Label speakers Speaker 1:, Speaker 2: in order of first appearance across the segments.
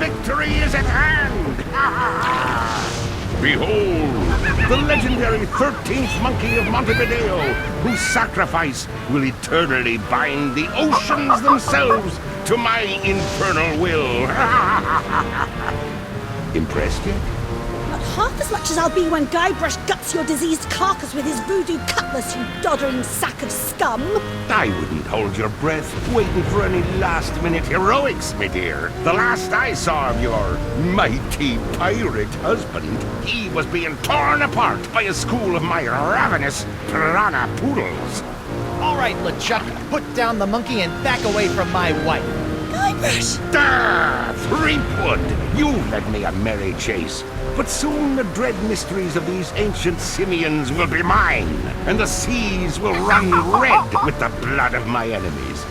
Speaker 1: victory is at hand! Behold, the legendary 13th monkey of Montevideo, whose sacrifice will eternally bind the oceans themselves to my infernal will. Impressed yet?
Speaker 2: Not half as much as I'll be when Guybrush guts your diseased carcass with his voodoo cutlass, you doddering sack of scum!
Speaker 1: I wouldn't hold your breath waiting for any last-minute heroics, my dear. The last I saw of your mighty pirate husband, he was being torn apart by a school of my ravenous piranha poodles.
Speaker 3: All right, LeChuck, put down the monkey and back away from my wife.
Speaker 2: Guybrush!
Speaker 1: Threepwood, you've led me a merry chase. But soon the dread mysteries of these ancient simians will be mine, and the seas will run red with the blood of my enemies.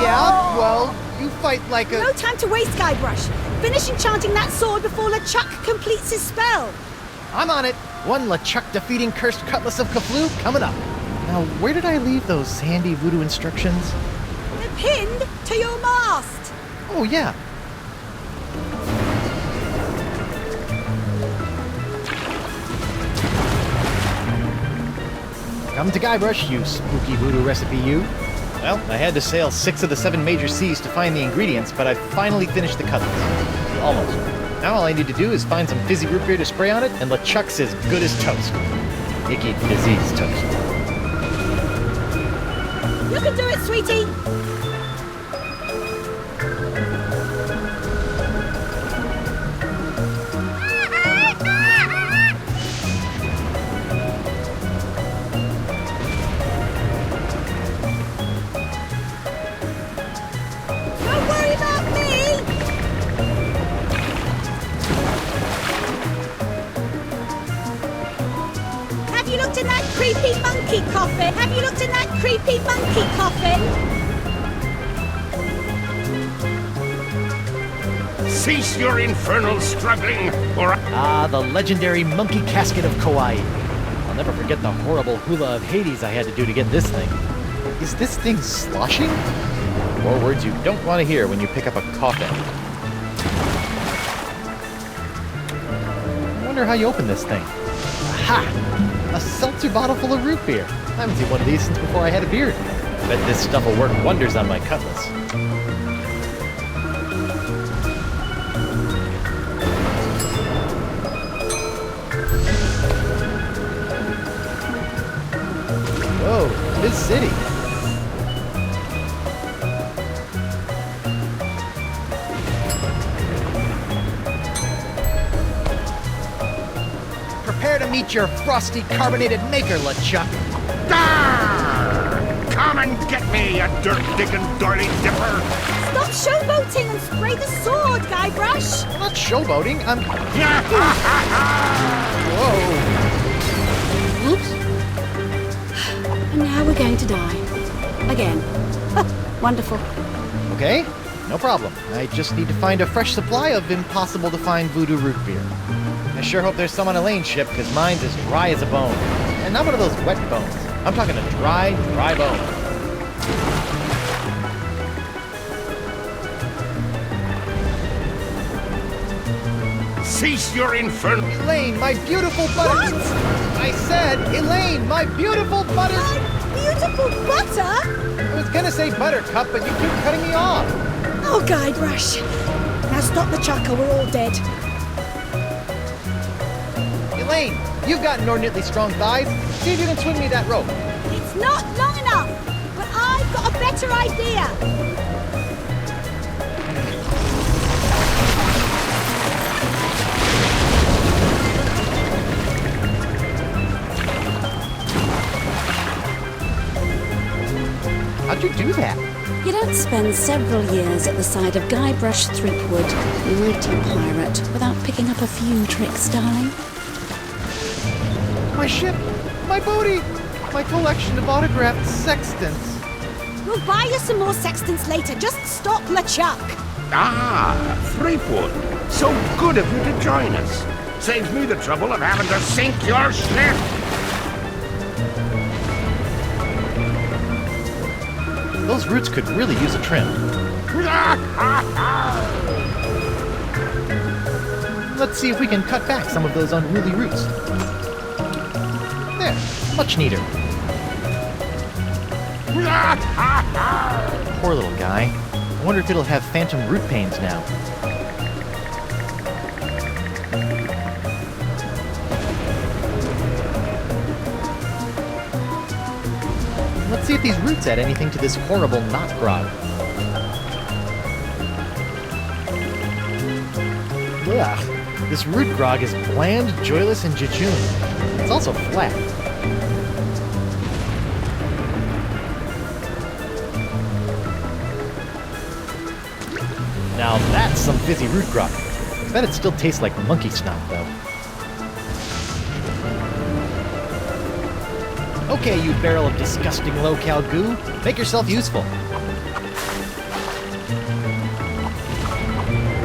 Speaker 3: Yeah, well, you fight like a...
Speaker 2: No time to waste, Guybrush. Finish enchanting that sword before LeChuck completes his spell.
Speaker 3: I'm on it. One LeChuck defeating cursed cutlass of Cthulhu coming up. Now, where did I leave those handy voodoo instructions?
Speaker 2: They're pinned to your mast.
Speaker 3: Oh, yeah. Come to Guybrush, you spooky voodoo recipe, you. Well, I had to sail 6 of the 7 major seas to find the ingredients, but I finally finished the cutlass. Almost. Now all I need to do is find some fizzy root beer to spray on it, and LeChuck's as good as toast. Icky disease toast.
Speaker 2: You can do it, sweetie. Don't worry about me. Have you looked in that creepy monkey coffin? Have you looked in that creepy monkey coffin?
Speaker 1: Cease your infernal struggling, or
Speaker 3: Ah, the legendary monkey casket of Kauai. I'll never forget the horrible hula of Hades I had to do to get this thing. Is this thing sloshing? More words you don't want to hear when you pick up a coffin. I wonder how you open this thing. Aha! A seltzer bottle full of root beer. I haven't seen one of these since before I had a beard. I bet this stuff will work wonders on my cutlass. Whoa, this city. Prepare to meet your frosty carbonated maker, LeChuck.
Speaker 1: Come and get me, you dirt-digging doily dipper!
Speaker 2: Stop showboating and spray the sword, Guybrush.
Speaker 3: I'm not showboating, I'm... Whoa. Oops.
Speaker 2: And now we're going to die. Again. Wonderful.
Speaker 3: Okay, no problem. I just need to find a fresh supply of impossible-to-find voodoo root beer. I sure hope there's some on Elaine's ship, because mine's as dry as a bone. And not one of those wet bones. I'm talking a dry bone.
Speaker 1: Cease your infernal...
Speaker 3: Elaine, my beautiful butter...
Speaker 2: What?
Speaker 3: I said, Elaine, my beautiful butter...
Speaker 2: My beautiful butter?
Speaker 3: I was gonna say buttercup, but you keep cutting me off.
Speaker 2: Oh, Guybrush. Now stop the chuck or we're all dead.
Speaker 3: Elaine, you've got inordinately strong thighs. See if you can swing me that rope.
Speaker 2: It's not long enough, but I've got a better idea.
Speaker 3: How'd you do that?
Speaker 4: You don't spend several years at the side of Guybrush Threepwood, mighty pirate, without picking up a few tricks, darling.
Speaker 3: My ship, my booty, my collection of autographed sextants.
Speaker 2: We'll buy you some more sextants later. Just stop LeChuck.
Speaker 1: Threepwood. So good of you to join us. Saves me the trouble of having to sink your ship.
Speaker 3: Those roots could really use a trim. Let's see if we can cut back some of those unruly roots. There, much neater. Poor little guy. I wonder if it'll have phantom root pains now. Let's see if these roots add anything to this horrible knot grog. Ugh. This root grog is bland, joyless, and jejune. It's also flat. Now that's some fizzy root grog. I bet it still tastes like monkey snot, though. Okay, you barrel of disgusting low-cal goo. Make yourself useful.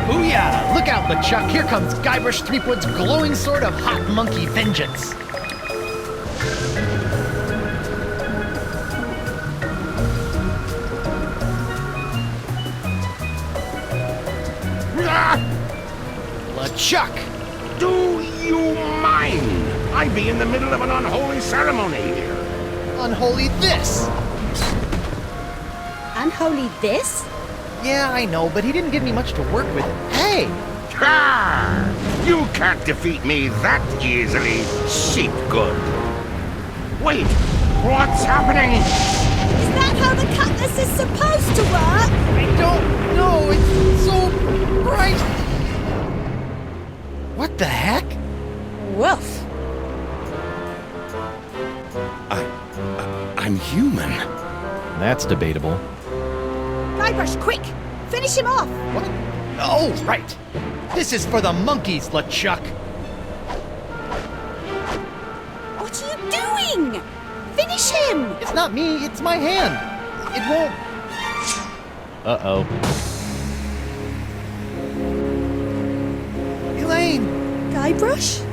Speaker 3: Booyah! Look out, LeChuck! Here comes Guybrush Threepwood's glowing sword of hot monkey vengeance! LeChuck!
Speaker 1: Do you mind? I be in the middle of an unholy ceremony here.
Speaker 3: Unholy this!
Speaker 2: Unholy this?
Speaker 3: Yeah, I know, but he didn't give me much to work with. Hey!
Speaker 1: Ha! You can't defeat me that easily, sheep good. Wait, what's happening?
Speaker 2: Is that how the cutlass is supposed to work?
Speaker 3: I don't know, it's so bright! What the heck?
Speaker 2: Woof.
Speaker 1: I'm human.
Speaker 3: That's debatable.
Speaker 2: Guybrush, quick! Finish him off!
Speaker 3: What? Oh, right! This is for the monkeys, LeChuck!
Speaker 2: What are you doing? Finish him!
Speaker 3: It's not me, it's my hand! It won't... Uh-oh. Elaine!
Speaker 2: Guybrush?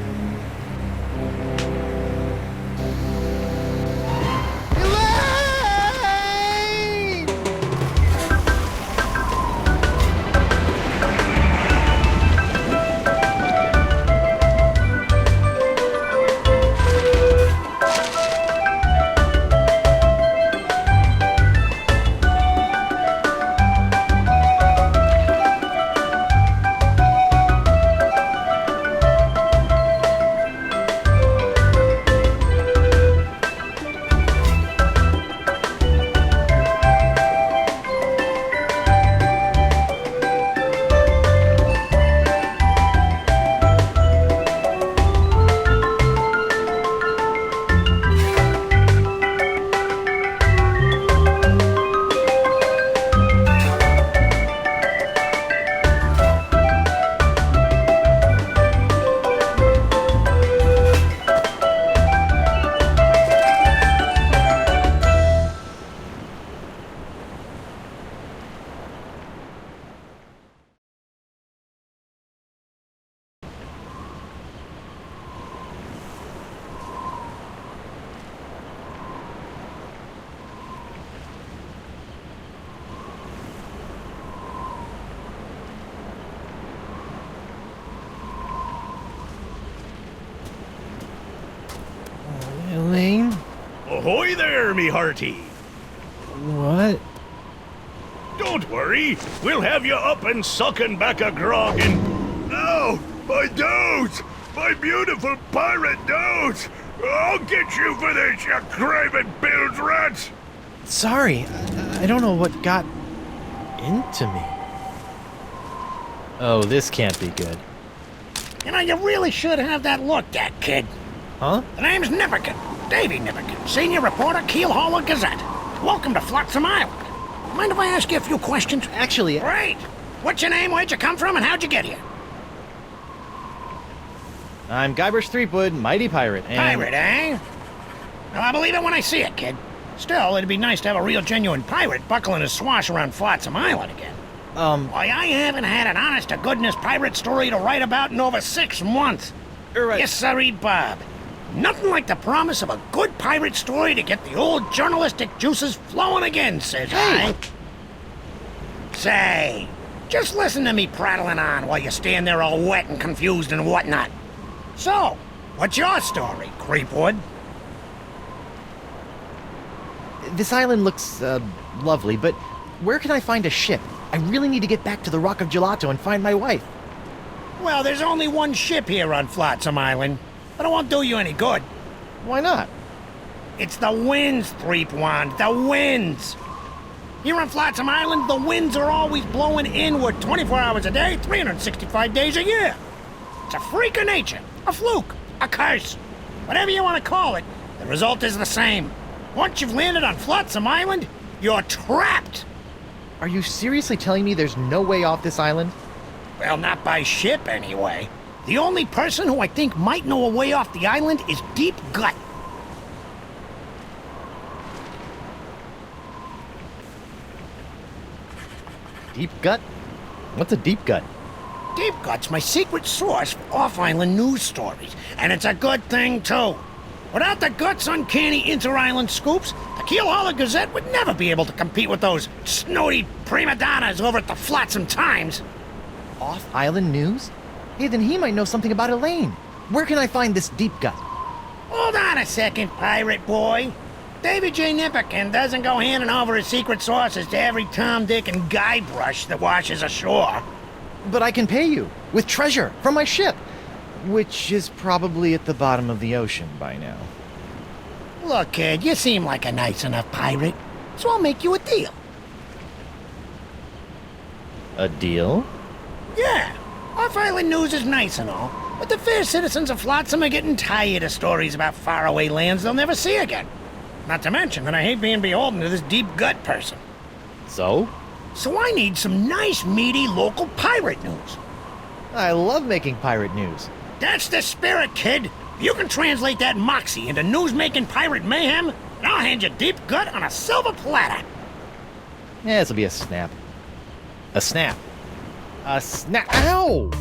Speaker 3: Elaine?
Speaker 5: Ahoy there, me hearty!
Speaker 3: What?
Speaker 5: Don't worry, we'll have you up and sucking back a grog and... Oh, my dote! My beautiful pirate dote! I'll get you for this, you craven bilge rat!
Speaker 3: Sorry, I don't know what got into me. Oh, this can't be good.
Speaker 6: You know, you really should have that looked at, kid.
Speaker 3: Huh?
Speaker 6: The name's Nipperkin. Davy Nipperkin, senior reporter, Keelhauler Gazette. Welcome to Flotsam Island. Mind if I ask you a few questions?
Speaker 3: Actually,
Speaker 6: Great. What's your name, where'd you come from, and how'd you get here?
Speaker 3: I'm Guybrush Threepwood, mighty pirate, and...
Speaker 6: Pirate, eh? Well, I believe it when I see it, kid. Still, it'd be nice to have a real genuine pirate buckling his swash around Flotsam Island again. Why, I haven't had an honest-to-goodness pirate story to write about in over 6 months.
Speaker 3: Right.
Speaker 6: Yes, sirree, Bob. Nothing like the promise of a good pirate story to get the old journalistic juices flowing again, says I. Say, just listen to me prattling on while you stand there all wet and confused and whatnot. So, what's your story, Creepwood?
Speaker 3: This island looks, lovely, but where can I find a ship? I really need to get back to the Rock of Gelato and find my wife.
Speaker 6: Well, there's only one ship here on Flotsam Island, but it won't do you any good.
Speaker 3: Why not?
Speaker 6: It's the winds, Threepwand, the winds! Here on Flotsam Island, the winds are always blowing inward 24 hours a day, 365 days a year. It's a freak of nature, a fluke, a curse. Whatever you want to call it, the result is the same. Once you've landed on Flotsam Island, you're trapped.
Speaker 3: Are you seriously telling me there's no way off this island?
Speaker 6: Well, not by ship, anyway. The only person who I think might know a way off the island is Deep Gut.
Speaker 3: Deep Gut? What's a deep gut?
Speaker 6: Deep Gut's my secret source for off-island news stories, and it's a good thing, too. Without the Gut's uncanny inter-island scoops, the Keelhaulher Gazette would never be able to compete with those snooty prima donnas over at the Flotsam Times.
Speaker 3: Off-island news? Hey, then he might know something about Elaine. Where can I find this Deep Gut?
Speaker 6: Hold on a second, pirate boy. David J. Nipperkin doesn't go handing over his secret sources to every Tom, Dick, and Guybrush that washes ashore.
Speaker 3: But I can pay you with treasure from my ship, which is probably at the bottom of the ocean by now.
Speaker 6: Look, kid, you seem like a nice enough pirate, so I'll make you a deal.
Speaker 3: A deal?
Speaker 6: Yeah, off-island news is nice and all, but the fair citizens of Flotsam are getting tired of stories about faraway lands they'll never see again. Not to mention that I hate being beholden to this Deep Gut person.
Speaker 3: So?
Speaker 6: So I need some nice, meaty, local pirate news.
Speaker 3: I love making pirate news.
Speaker 6: That's the spirit, kid. You can translate that moxie into news-making pirate mayhem, and I'll hand you Deep Gut on a silver platter.
Speaker 3: Yeah, this'll be a snap. A snap. A snap. Ow!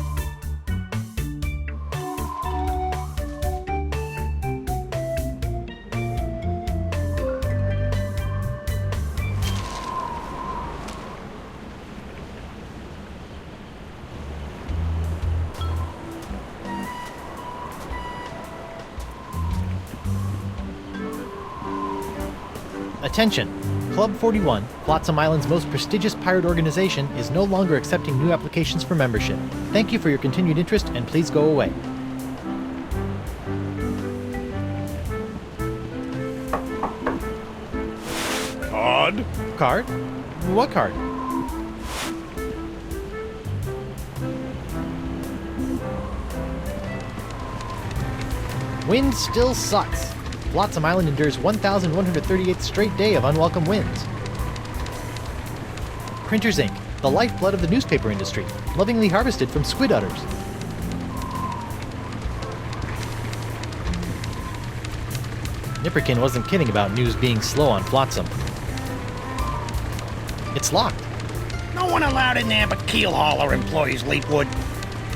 Speaker 3: Attention! Club 41, Flotsam Island's most prestigious pirate organization, is no longer accepting new applications for membership. Thank you for your continued interest, and please go away.
Speaker 5: Card?
Speaker 3: Card? What card? Wind still sucks. Flotsam Island endures 1,138th straight day of unwelcome winds. Printer's ink, the lifeblood of the newspaper industry, lovingly harvested from squid udders. Nipperkin wasn't kidding about news being slow on Flotsam. It's locked.
Speaker 6: No one allowed in there but Keelhaulher employees, Leapwood.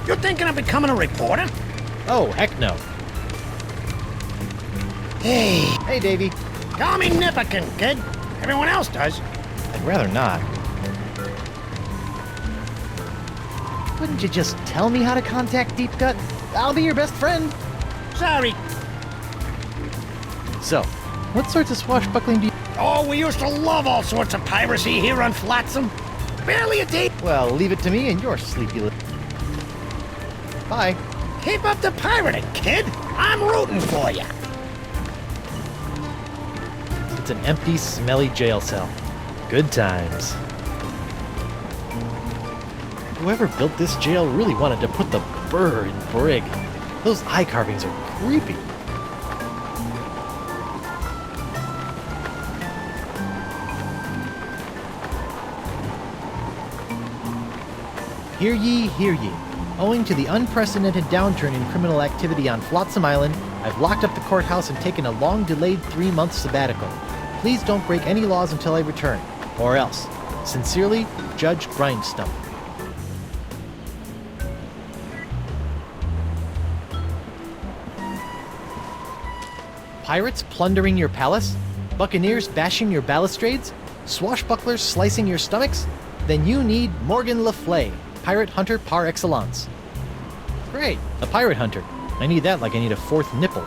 Speaker 6: You're thinking of becoming a reporter?
Speaker 3: Oh, heck no.
Speaker 6: Hey,
Speaker 3: Hey, Davy.
Speaker 6: call me Nipperkin, kid. Everyone else does.
Speaker 3: I'd rather not. Wouldn't you just tell me how to contact Deep Gut? I'll be your best friend.
Speaker 6: Sorry.
Speaker 3: So, what sorts of swashbuckling do you...
Speaker 6: Oh, we used to love all sorts of piracy here on Flotsam. Barely a day.
Speaker 3: Well, leave it to me and your sleepy little... Bye.
Speaker 6: Keep up the pirating, kid. I'm rooting for you.
Speaker 3: It's an empty, smelly jail cell. Good times. Whoever built this jail really wanted to put the burr in brig. Those eye carvings are creepy. Hear ye, hear ye. Owing to the unprecedented downturn in criminal activity on Flotsam Island, I've locked up the courthouse and taken a long-delayed 3-month sabbatical. Please don't break any laws until I return, or else. Sincerely, Judge Grindstone. Pirates plundering your palace? Buccaneers bashing your balustrades? Swashbucklers slicing your stomachs? Then you need Morgan Le Fay, pirate hunter par excellence. Great, a pirate hunter. I need that like I need a fourth nipple.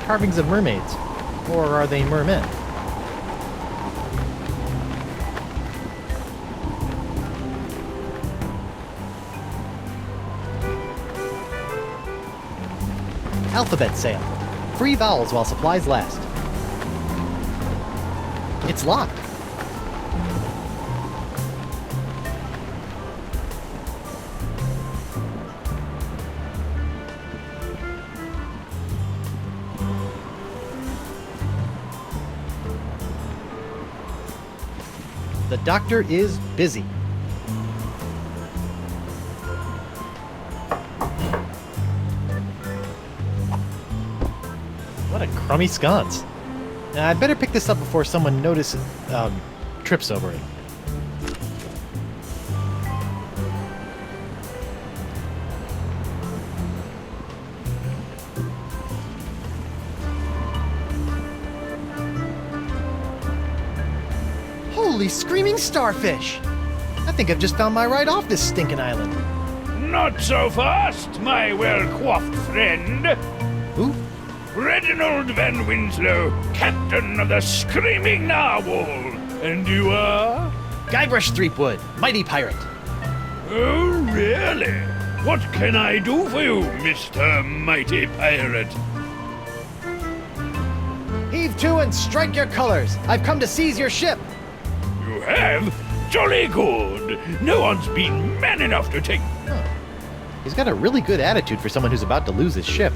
Speaker 3: Carvings of mermaids. Or are they mermen? Alphabet sale. Free vowels while supplies last. It's locked. The doctor is busy. What a crummy sconce. Now, I'd better pick this up before someone trips over it. Holy screaming starfish! I think I've just found my ride off this stinking island.
Speaker 5: Not so fast, my well-coiffed friend.
Speaker 3: Who?
Speaker 5: Reginald Van Winslow, captain of the Screaming Narwhal. And you are?
Speaker 3: Guybrush Threepwood, mighty pirate.
Speaker 5: Oh, really? What can I do for you, Mr. Mighty Pirate?
Speaker 3: Heave to and strike your colors. I've come to seize your ship.
Speaker 5: You have? Jolly good. No one's been man enough to take...
Speaker 3: Huh. He's got a really good attitude for someone who's about to lose his ship.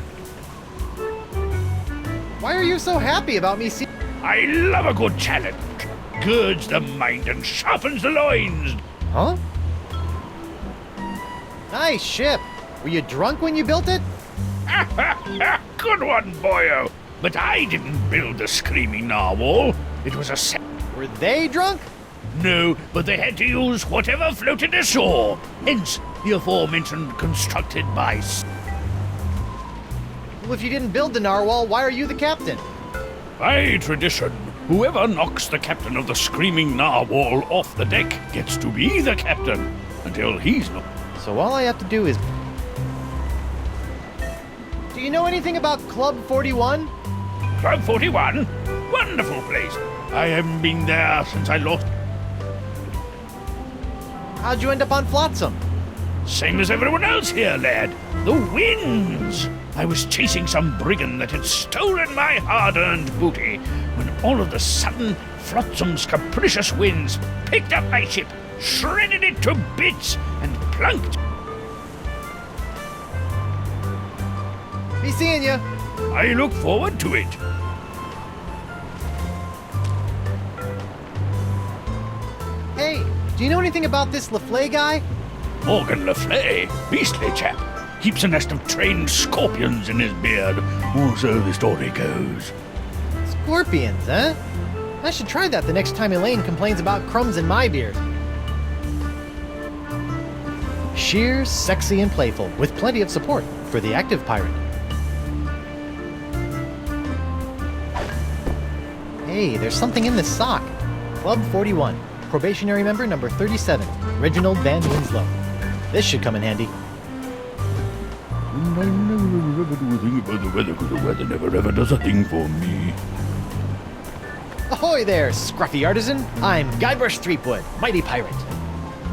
Speaker 3: Why are you so happy about me seeing...
Speaker 5: I love a good challenge. Girds the mind and sharpens the loins.
Speaker 3: Huh? Nice ship. Were you drunk when you built it?
Speaker 5: Good one, boyo. But I didn't build the Screaming Narwhal. It was a...
Speaker 3: Were they drunk?
Speaker 5: No, but they had to use whatever floated ashore. Hence, the aforementioned constructed by...
Speaker 3: Well, if you didn't build the narwhal, why are you the captain?
Speaker 5: By tradition, whoever knocks the captain of the Screaming Narwhal off the deck gets to be the captain, until he's not.
Speaker 3: So all I have to do is... Do you know anything about Club 41?
Speaker 5: Club 41? Wonderful place. I haven't been there since I lost...
Speaker 3: How'd you end up on Flotsam?
Speaker 5: Same as everyone else here, lad. The winds. I was chasing some brigand that had stolen my hard-earned booty, when all of a sudden, Flotsam's capricious winds picked up my ship, shredded it to bits, and plunked.
Speaker 3: Be seeing ya.
Speaker 5: I look forward to it.
Speaker 3: Hey, do you know anything about this Le Fay guy?
Speaker 5: Morgan Le Fay, beastly chap. Keeps a nest of trained scorpions in his beard, or so the story goes.
Speaker 3: Scorpions, huh? I should try that the next time Elaine complains about crumbs in my beard. Sheer, sexy, and playful, with plenty of support for the active pirate. Hey, there's something in this sock. Club 41, probationary member number 37, Reginald Van Winslow. This should come in handy.
Speaker 5: I never ever do a thing about the weather, because the weather never ever does a thing for me.
Speaker 3: Ahoy there, scruffy artisan. I'm Guybrush Threepwood, mighty pirate.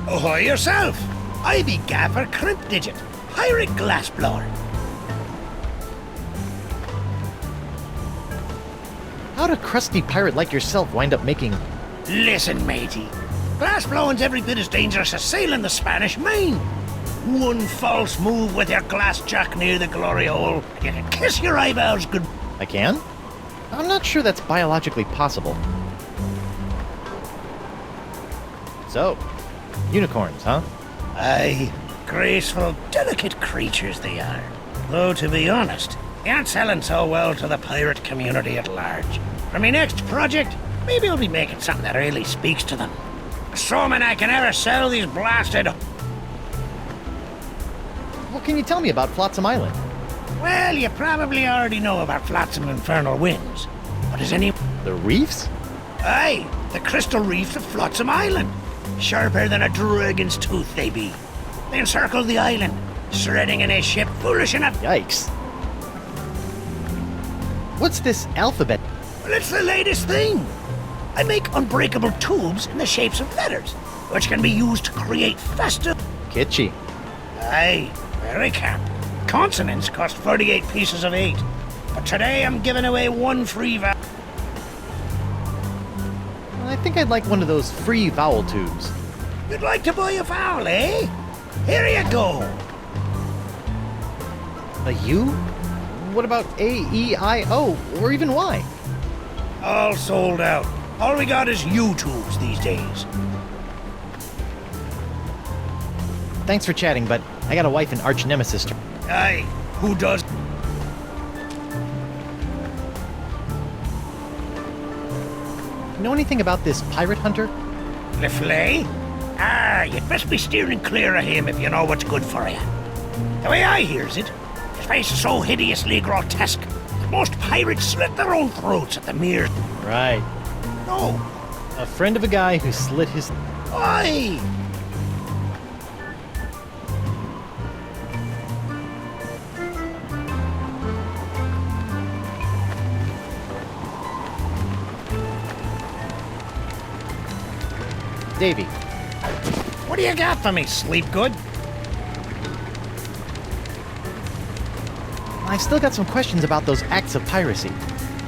Speaker 6: Ahoy yourself. I be Gaffer Crimpdigit, pirate glassblower.
Speaker 3: How'd a crusty pirate like yourself wind up making...
Speaker 6: Listen, matey. Glassblowing's every bit as dangerous as sailing the Spanish Main. One false move with your glass jack near the glory hole, and you can kiss your eyeballs good...
Speaker 3: I can? I'm not sure that's biologically possible. So, unicorns, huh?
Speaker 6: Aye, graceful, delicate creatures they are. Though, to be honest, they aren't selling so well to the pirate community at large. For my next project, Maybe I'll be making something that really speaks to them. Assuming I can ever sell these blasted...
Speaker 3: What can you tell me about Flotsam Island?
Speaker 6: Well, you probably already know about Flotsam Infernal Winds. But is any...
Speaker 3: The reefs?
Speaker 6: Aye, the crystal reefs of Flotsam Island. Sharper than a dragon's tooth they be. They encircle the island, shredding in a ship foolish enough...
Speaker 3: Yikes. What's this alphabet?
Speaker 6: Well, it's the latest thing. I make unbreakable tubes in the shapes of letters, which can be used to create faster...
Speaker 3: Kitschy.
Speaker 6: Aye, very camp. Consonants cost 48 pieces of 8. But today I'm giving away one free vowel.
Speaker 3: I think I'd like one of those free vowel tubes.
Speaker 6: You'd like to buy a vowel, eh? Here you go.
Speaker 3: A U? What about A, E, I, O, or even Y?
Speaker 6: All sold out. All we got is U-tubes these days.
Speaker 3: Thanks for chatting, but I got a wife and arch nemesis to...
Speaker 6: Aye, who does?
Speaker 3: Know anything about this pirate hunter?
Speaker 6: LeFlay? Ah, you'd best be steering clear of him if you know what's good for you. The way I hears it, his face is so hideously grotesque that most pirates slit their own throats at the mere...
Speaker 3: Right.
Speaker 6: No.
Speaker 3: A friend of a guy who slit his...
Speaker 6: Aye.
Speaker 3: Davy.
Speaker 6: What do you got for me, sleep good?
Speaker 3: I've still got some questions about those acts of piracy.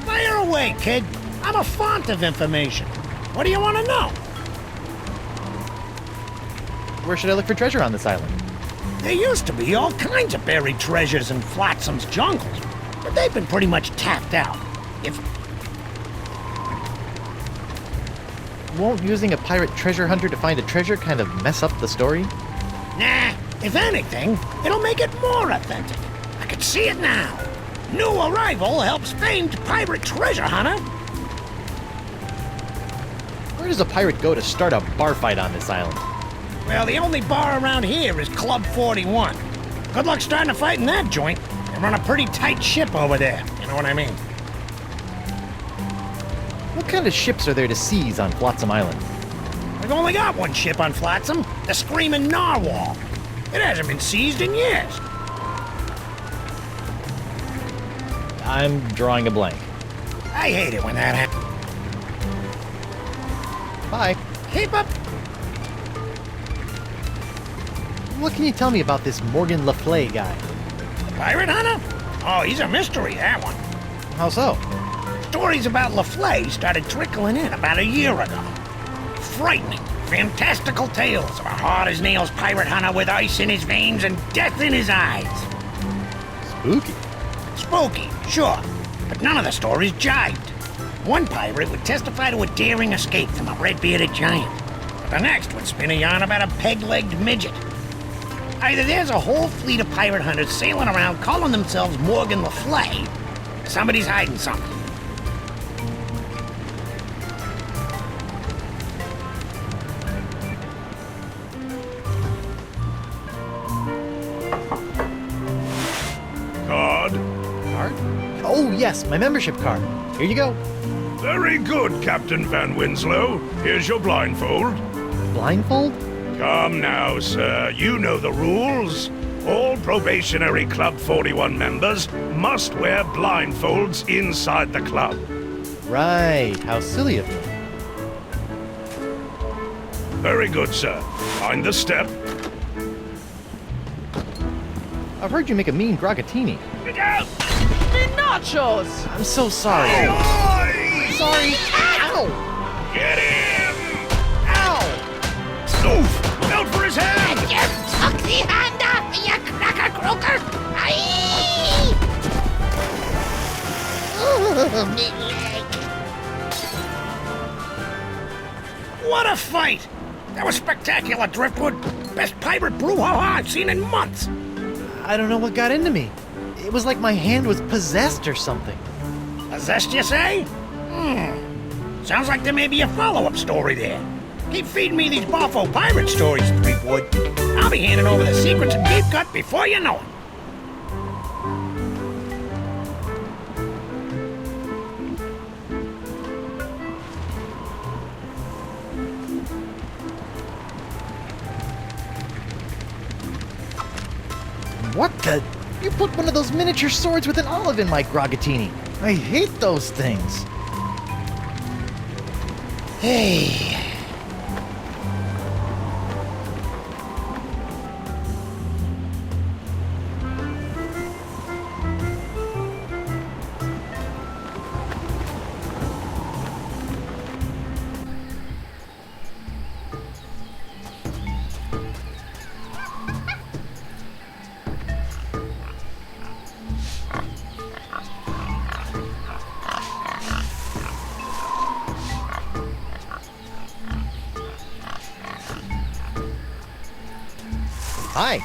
Speaker 6: Fire away, kid. I'm a font of information. What do you want to know?
Speaker 3: Where should I look for treasure on this island?
Speaker 6: There used to be all kinds of buried treasures in Flotsam's jungles, but they've been pretty much tapped out. If
Speaker 3: Won't using a pirate treasure hunter to find a treasure kind of mess up the story?
Speaker 6: Nah, if anything, it'll make it more authentic. I can see it now. New arrival helps famed pirate treasure hunter.
Speaker 3: Where does a pirate go to start a bar fight on this island?
Speaker 6: Well, the only bar around here is Club 41. Good luck starting a fight in that joint. They run a pretty tight ship over there, you know what I mean?
Speaker 3: What kind of ships are there to seize on Flotsam Island?
Speaker 6: We've only got one ship on Flotsam, the Screaming Narwhal. It hasn't been seized in years.
Speaker 3: I'm drawing a blank.
Speaker 6: I hate it when that happens.
Speaker 3: Bye.
Speaker 6: Keep up.
Speaker 3: What can you tell me about this Morgan LeFlay guy?
Speaker 6: Pirate hunter? Oh, he's a mystery, that one.
Speaker 3: How so?
Speaker 6: Stories about LeFlay started trickling in about a year ago. Frightening, fantastical tales of a hard-as-nails pirate hunter with ice in his veins and death in his eyes.
Speaker 3: Spooky.
Speaker 6: Spooky, sure, but none of the stories jibed. One pirate would testify to a daring escape from a red-bearded giant, but the next would spin a yarn about a peg-legged midget. Either there's a whole fleet of pirate hunters sailing around calling themselves Morgan LeFlay, or somebody's hiding something.
Speaker 5: Card?
Speaker 3: Card? Oh, yes, my membership card. Here you go.
Speaker 5: Very good, Captain Van Winslow. Here's your blindfold.
Speaker 3: Blindfold?
Speaker 5: Come now, sir. You know the rules. All probationary Club 41 members must wear blindfolds inside the club.
Speaker 3: Right, how silly of me.
Speaker 5: Very good, sir. Mind the step.
Speaker 3: I've heard you make a mean gragatini.
Speaker 5: Get out!
Speaker 7: Nachos!
Speaker 3: I'm so sorry.
Speaker 5: Oi!
Speaker 3: Sorry. Ow!
Speaker 5: Get him!
Speaker 3: Ow!
Speaker 5: Oof! Out for his hand!
Speaker 2: Tuck the hand off, you cracker croaker! Aye! Oh, me leg.
Speaker 6: What a fight! That was spectacular, Driftwood. Best pirate brouhaha I've seen in months.
Speaker 3: I don't know what got into me. It was like my hand was possessed or something.
Speaker 6: Possessed, you say? Sounds like there may be a follow-up story there. Keep feeding me these boffo pirate stories, Threepwood. I'll be handing over the secrets of Deep Cut before you know it.
Speaker 3: What the? You put one of those miniature swords with an olive in my Grogatini. I hate those things.
Speaker 6: Hey.
Speaker 3: Hi,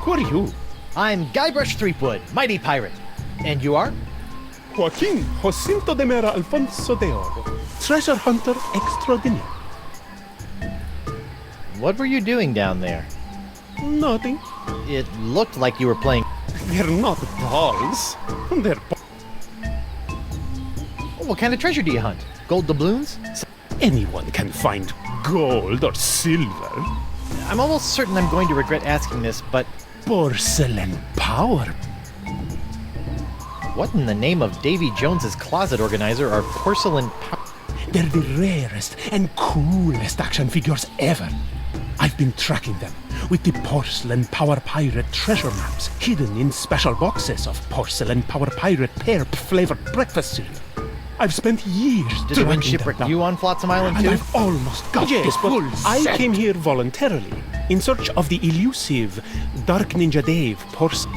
Speaker 8: Who are you?
Speaker 3: I'm Guybrush Threepwood, mighty pirate. And you are?
Speaker 8: Joaquin Jacinto de Mera Alfonso de Oro, treasure hunter extraordinaire.
Speaker 3: What were you doing down there?
Speaker 8: Nothing.
Speaker 3: It looked like you were playing.
Speaker 8: They're not dolls. They're
Speaker 3: What kind of treasure do you hunt? Gold doubloons?
Speaker 8: anyone can find gold or silver.
Speaker 3: I'm almost certain I'm going to regret asking this, but
Speaker 8: Porcelain power.
Speaker 3: what in the name of Davy Jones's closet organizer are porcelain
Speaker 8: They're the rarest and coolest action figures ever. I've been tracking them with the Porcelain Power Pirate treasure maps hidden in special boxes of Porcelain Power Pirate pear flavored breakfast cereal. I've spent years
Speaker 3: Did the wind
Speaker 8: tracking
Speaker 3: shipwreck
Speaker 8: them
Speaker 3: you
Speaker 8: down,
Speaker 3: on Flotsam Island
Speaker 8: and
Speaker 3: too?
Speaker 8: I've almost got
Speaker 1: Yes,
Speaker 8: this, but
Speaker 1: full
Speaker 8: I
Speaker 1: set.
Speaker 8: came here voluntarily in search of the elusive Dark Ninja Dave porcelain.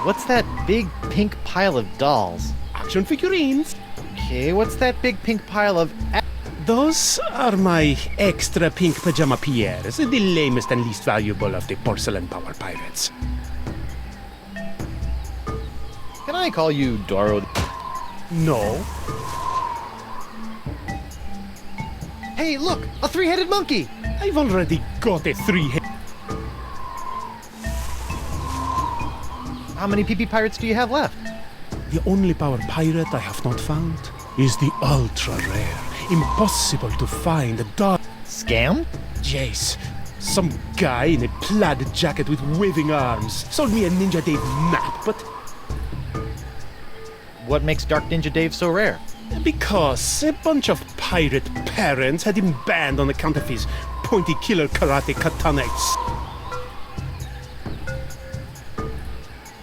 Speaker 3: What's that big pink pile of dolls?
Speaker 8: Action figurines.
Speaker 3: Okay, what's that big pink pile of...
Speaker 8: Those are my extra pink pajama Pierres, the lamest and least valuable of the Porcelain Power Pirates.
Speaker 3: Can I call you Doro?
Speaker 8: No.
Speaker 3: Hey, look! A three-headed monkey!
Speaker 8: I've already got a three-head.
Speaker 3: How many PP pirates do you have left?
Speaker 8: The only power pirate I have not found is the ultra-rare, impossible to find dark...
Speaker 3: Scam?
Speaker 8: Jace, some guy in a plaid jacket with waving arms sold me a Ninja Dave map, but
Speaker 3: What makes Dark Ninja Dave so rare?
Speaker 8: because a bunch of pirate parents had him banned on account of his pointy killer karate katana.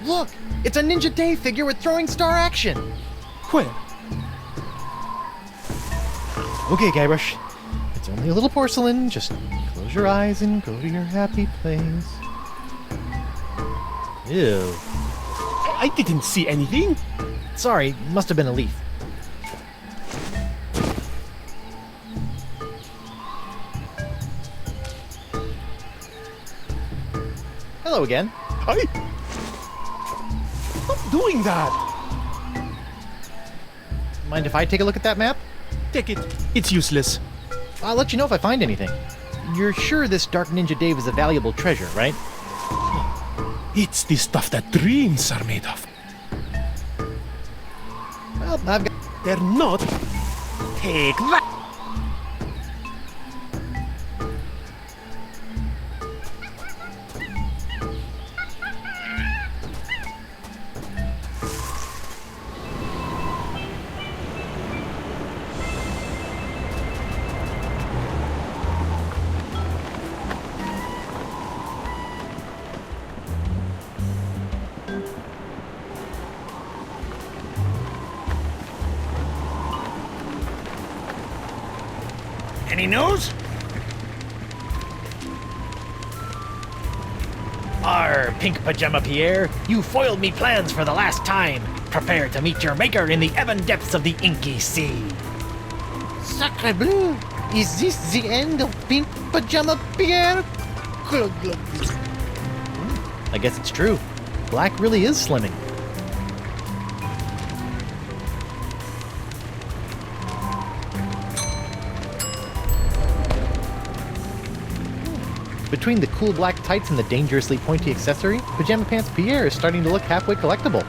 Speaker 3: Look! It's a Ninja Dave figure with throwing star action!
Speaker 8: Where?
Speaker 3: Okay, Guybrush. It's only a little porcelain. Just close your eyes and go to your happy place. Ew.
Speaker 8: I didn't see anything.
Speaker 3: Sorry, must have been a leaf. Hello again.
Speaker 8: Stop doing that.
Speaker 3: Mind if I take a look at that map?
Speaker 8: Take it. It's useless.
Speaker 3: I'll let you know if I find anything. You're sure this Dark Ninja Dave is a valuable treasure, right?
Speaker 8: It's the stuff that dreams are made of.
Speaker 3: Well, I've got...
Speaker 8: They're not. Take that.
Speaker 6: Any news?
Speaker 9: Arr, Pink Pajama Pierre, you foiled me plans for the last time. Prepare to meet your maker in the ebon depths of the inky sea.
Speaker 3: Sacre bleu! Is this the end of Pink Pajama Pierre? Glug, glug. I guess it's true. Black really is slimming. Between the cool black tights and the dangerously pointy accessory, Pajama Pants Pierre is starting to look halfway collectible.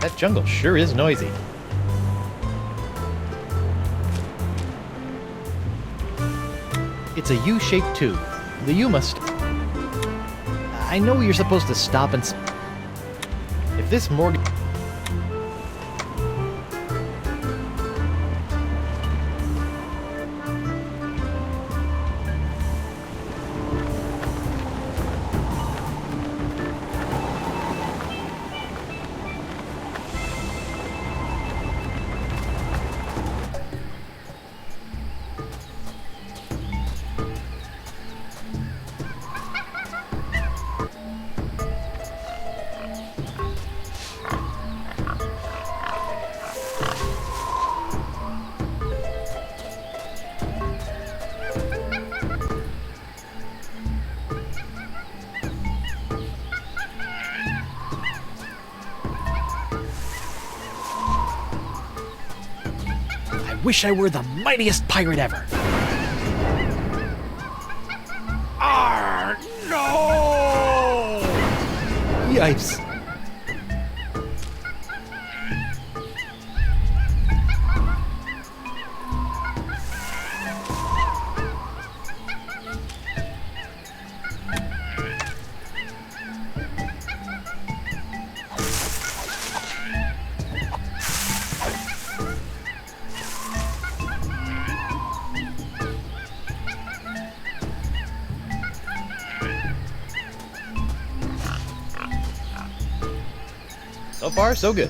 Speaker 3: That jungle sure is noisy. It's a U-shaped tube. The U must... I know you're supposed to stop and... If this Morgan...
Speaker 9: Wish I were the mightiest pirate ever.
Speaker 5: Arr, no!
Speaker 3: Yipes. So far, so good.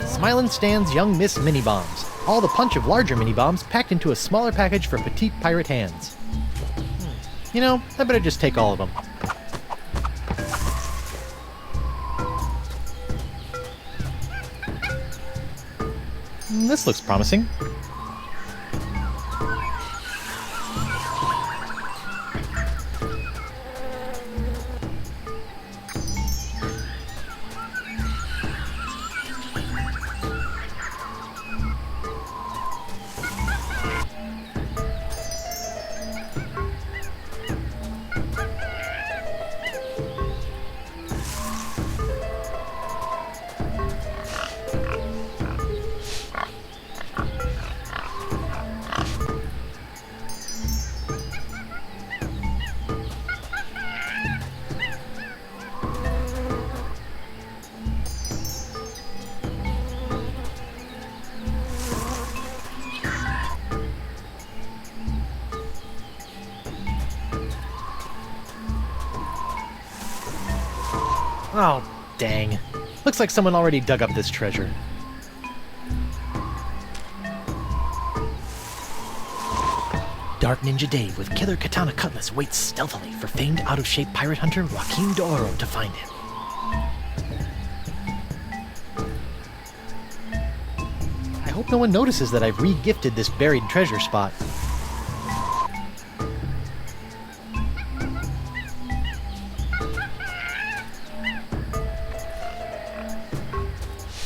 Speaker 3: Smilin' stands young Miss Mini Bombs. All the punch of larger mini bombs packed into a smaller package for petite pirate hands. You know, I better just take all of them. This looks promising. Oh, dang. Looks like someone already dug up this treasure.
Speaker 9: Dark Ninja Dave with killer katana cutlass waits stealthily for famed out-of-shape pirate hunter Joaquin D'Oro to find him.
Speaker 3: I hope no one notices that I've re-gifted this buried treasure spot.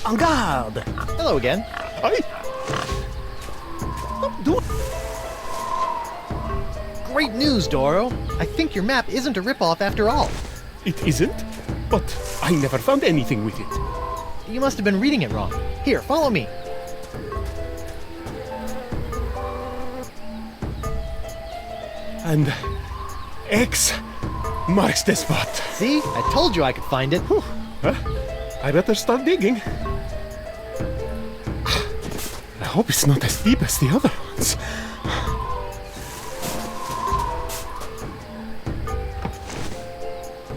Speaker 6: En garde!
Speaker 3: Hello again. Great news, Doro! I think your map isn't a ripoff after all.
Speaker 8: It isn't? But I never found anything with it.
Speaker 3: You must have been reading it wrong. Here, follow me.
Speaker 8: And X marks the spot.
Speaker 3: See? I told you I could find it.
Speaker 8: Huh? I better start digging. I hope it's not as deep as the other ones.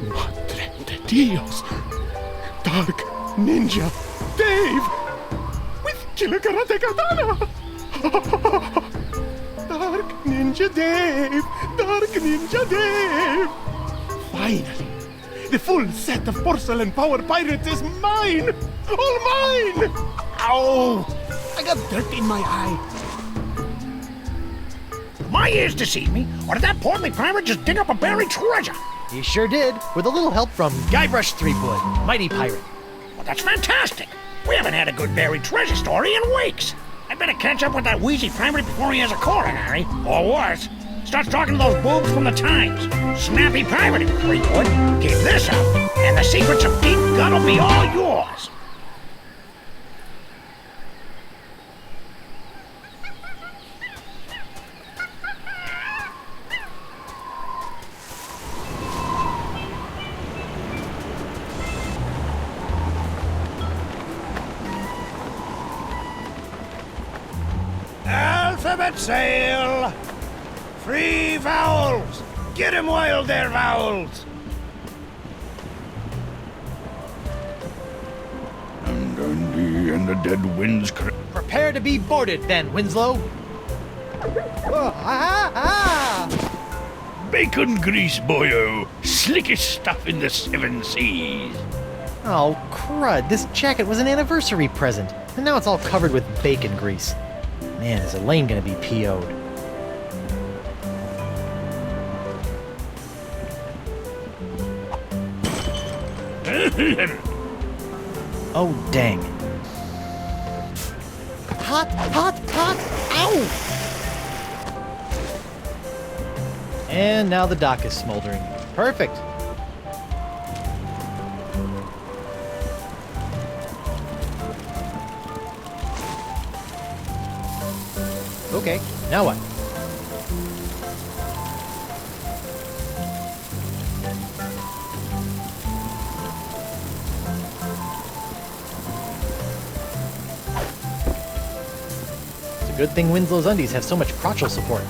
Speaker 8: Madre de Dios! Dark Ninja Dave! With Killer Karate Katana! Dark Ninja Dave! Dark Ninja Dave! Finally! The full set of porcelain power pirates is mine! All mine! Ow! I got dirt in my eye.
Speaker 6: My ears deceive me, or did that portly pirate just dig up a buried treasure?
Speaker 3: He sure did, with a little help from Guybrush Threepwood, mighty pirate.
Speaker 6: Well, that's fantastic. We haven't had a good buried treasure story in weeks. I'd better catch up with that wheezy pirate before he has a coronary, or worse, starts talking to those boobs from the Times. Snappy pirating, Threepwood. Keep this up, and the secrets of Deep Gut will be all yours. Alphabet sail! Free vowels! Get 'em while they're vowels!
Speaker 5: And Dundee and the dead winds
Speaker 3: Prepare to be boarded, then, Winslow.
Speaker 5: Bacon grease, boyo. Slickest stuff in the 7 seas.
Speaker 3: Oh, crud, this jacket was an anniversary present, and now it's all covered with bacon grease. Man, is Elaine gonna be PO'd? Oh, dang. Hot, hot, hot! Ow! And now the dock is smoldering. Perfect. Okay, now what? It's a good thing Winslow's undies have so much crotchal support.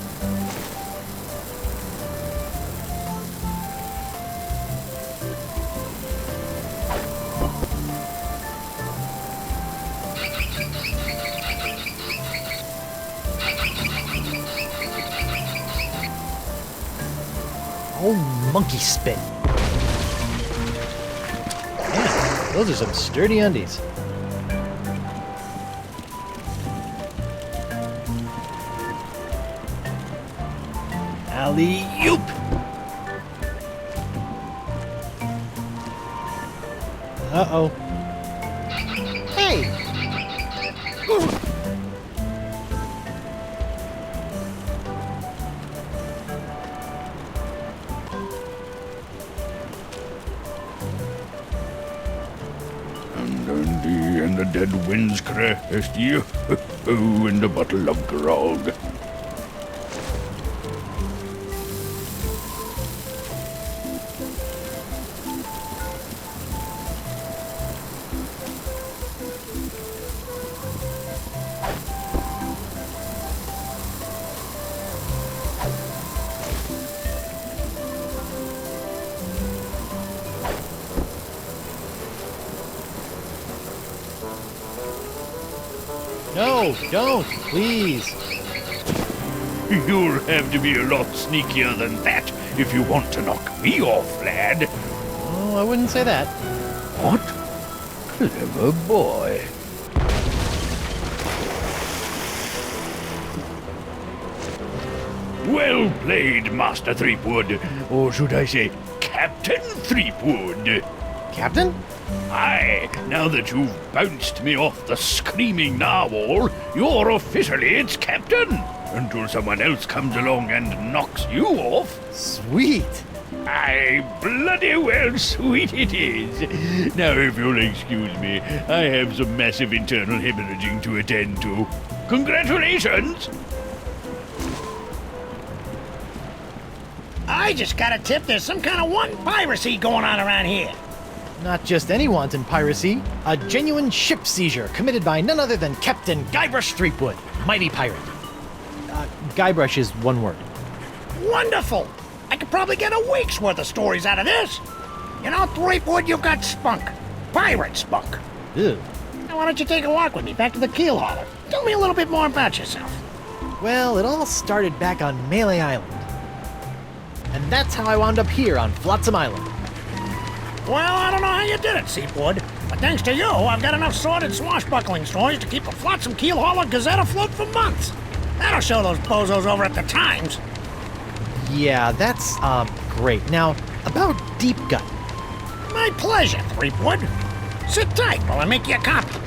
Speaker 3: Oh, monkey spit. Man, those are some sturdy undies. Alley-oop! Uh-oh. Hey!
Speaker 5: Dundee and the dead winds crest you and a bottle of grog.
Speaker 3: No, don't, please.
Speaker 5: You'll have to be a lot sneakier than that if you want to knock me off, lad.
Speaker 3: Oh, I wouldn't say that.
Speaker 5: What? Clever boy. Well played, Master Threepwood. Or should I say, Captain Threepwood.
Speaker 3: Captain?
Speaker 5: Aye, now that you've bounced me off the screaming narwhal, you're officially its captain. Until someone else comes along and knocks you off.
Speaker 3: Sweet.
Speaker 5: Aye, bloody well sweet it is. Now, if you'll excuse me, I have some massive internal hemorrhaging to attend to. Congratulations!
Speaker 6: I just got a tip there's some kind of wanton piracy going on around here.
Speaker 3: Not just any wanton piracy, a genuine ship seizure committed by none other than Captain Guybrush Threepwood, mighty pirate. Guybrush is one word.
Speaker 6: Wonderful! I could probably get a week's worth of stories out of this. You know, Threepwood, you've got spunk. Pirate spunk.
Speaker 3: Ew.
Speaker 6: Now, why don't you take a walk with me back to the keel hauler? Tell me a little bit more about yourself.
Speaker 3: Well, it all started back on Melee Island. And that's how I wound up here on Flotsam Island.
Speaker 6: Well, I don't know how you did it, Seapwood, But thanks to you, I've got enough sordid swashbuckling stories to keep a Flotsam keel hauler Gazette afloat for months. That'll show those bozos over at the Times.
Speaker 3: Yeah, that's, great. Now, about Deep Gut.
Speaker 6: My pleasure, Threepwood. Sit tight while I make you a copy.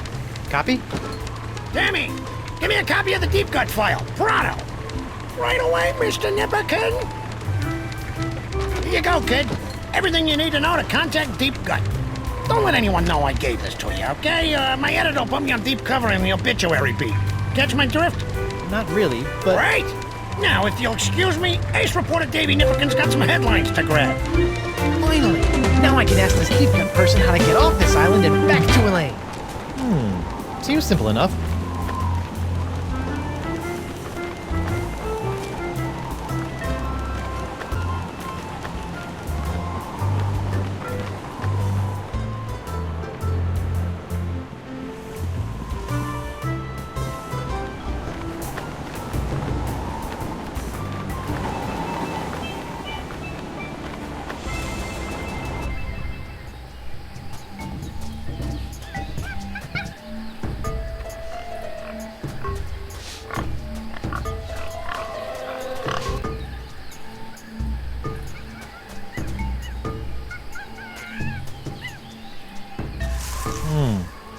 Speaker 3: Copy?
Speaker 6: Tammy, give me a copy of the Deep Gut file. Pronto. Right away, Mr. Nipperkin. Here you go, kid. Everything you need to know to contact Deep Gut. Don't let anyone know I gave this to you, okay? My editor will put me on deep cover in the obituary beat. Catch my drift?
Speaker 3: Not really, but...
Speaker 6: Right! Now, if you'll excuse me, Ace reporter Davy Nipperkin's got some headlines to grab.
Speaker 3: Finally! Now I can ask this Deep Gut person how to get off this island and back to Elaine. Seems simple enough.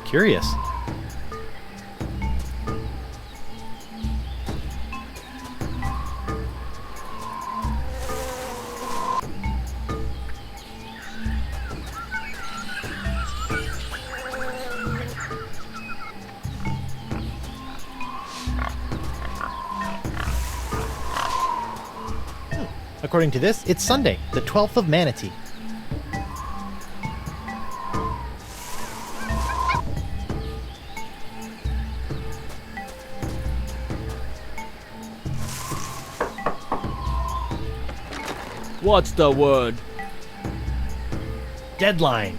Speaker 3: Curious. According to this, it's Sunday, the 12th of Manatee.
Speaker 7: What's the word?
Speaker 9: Deadline.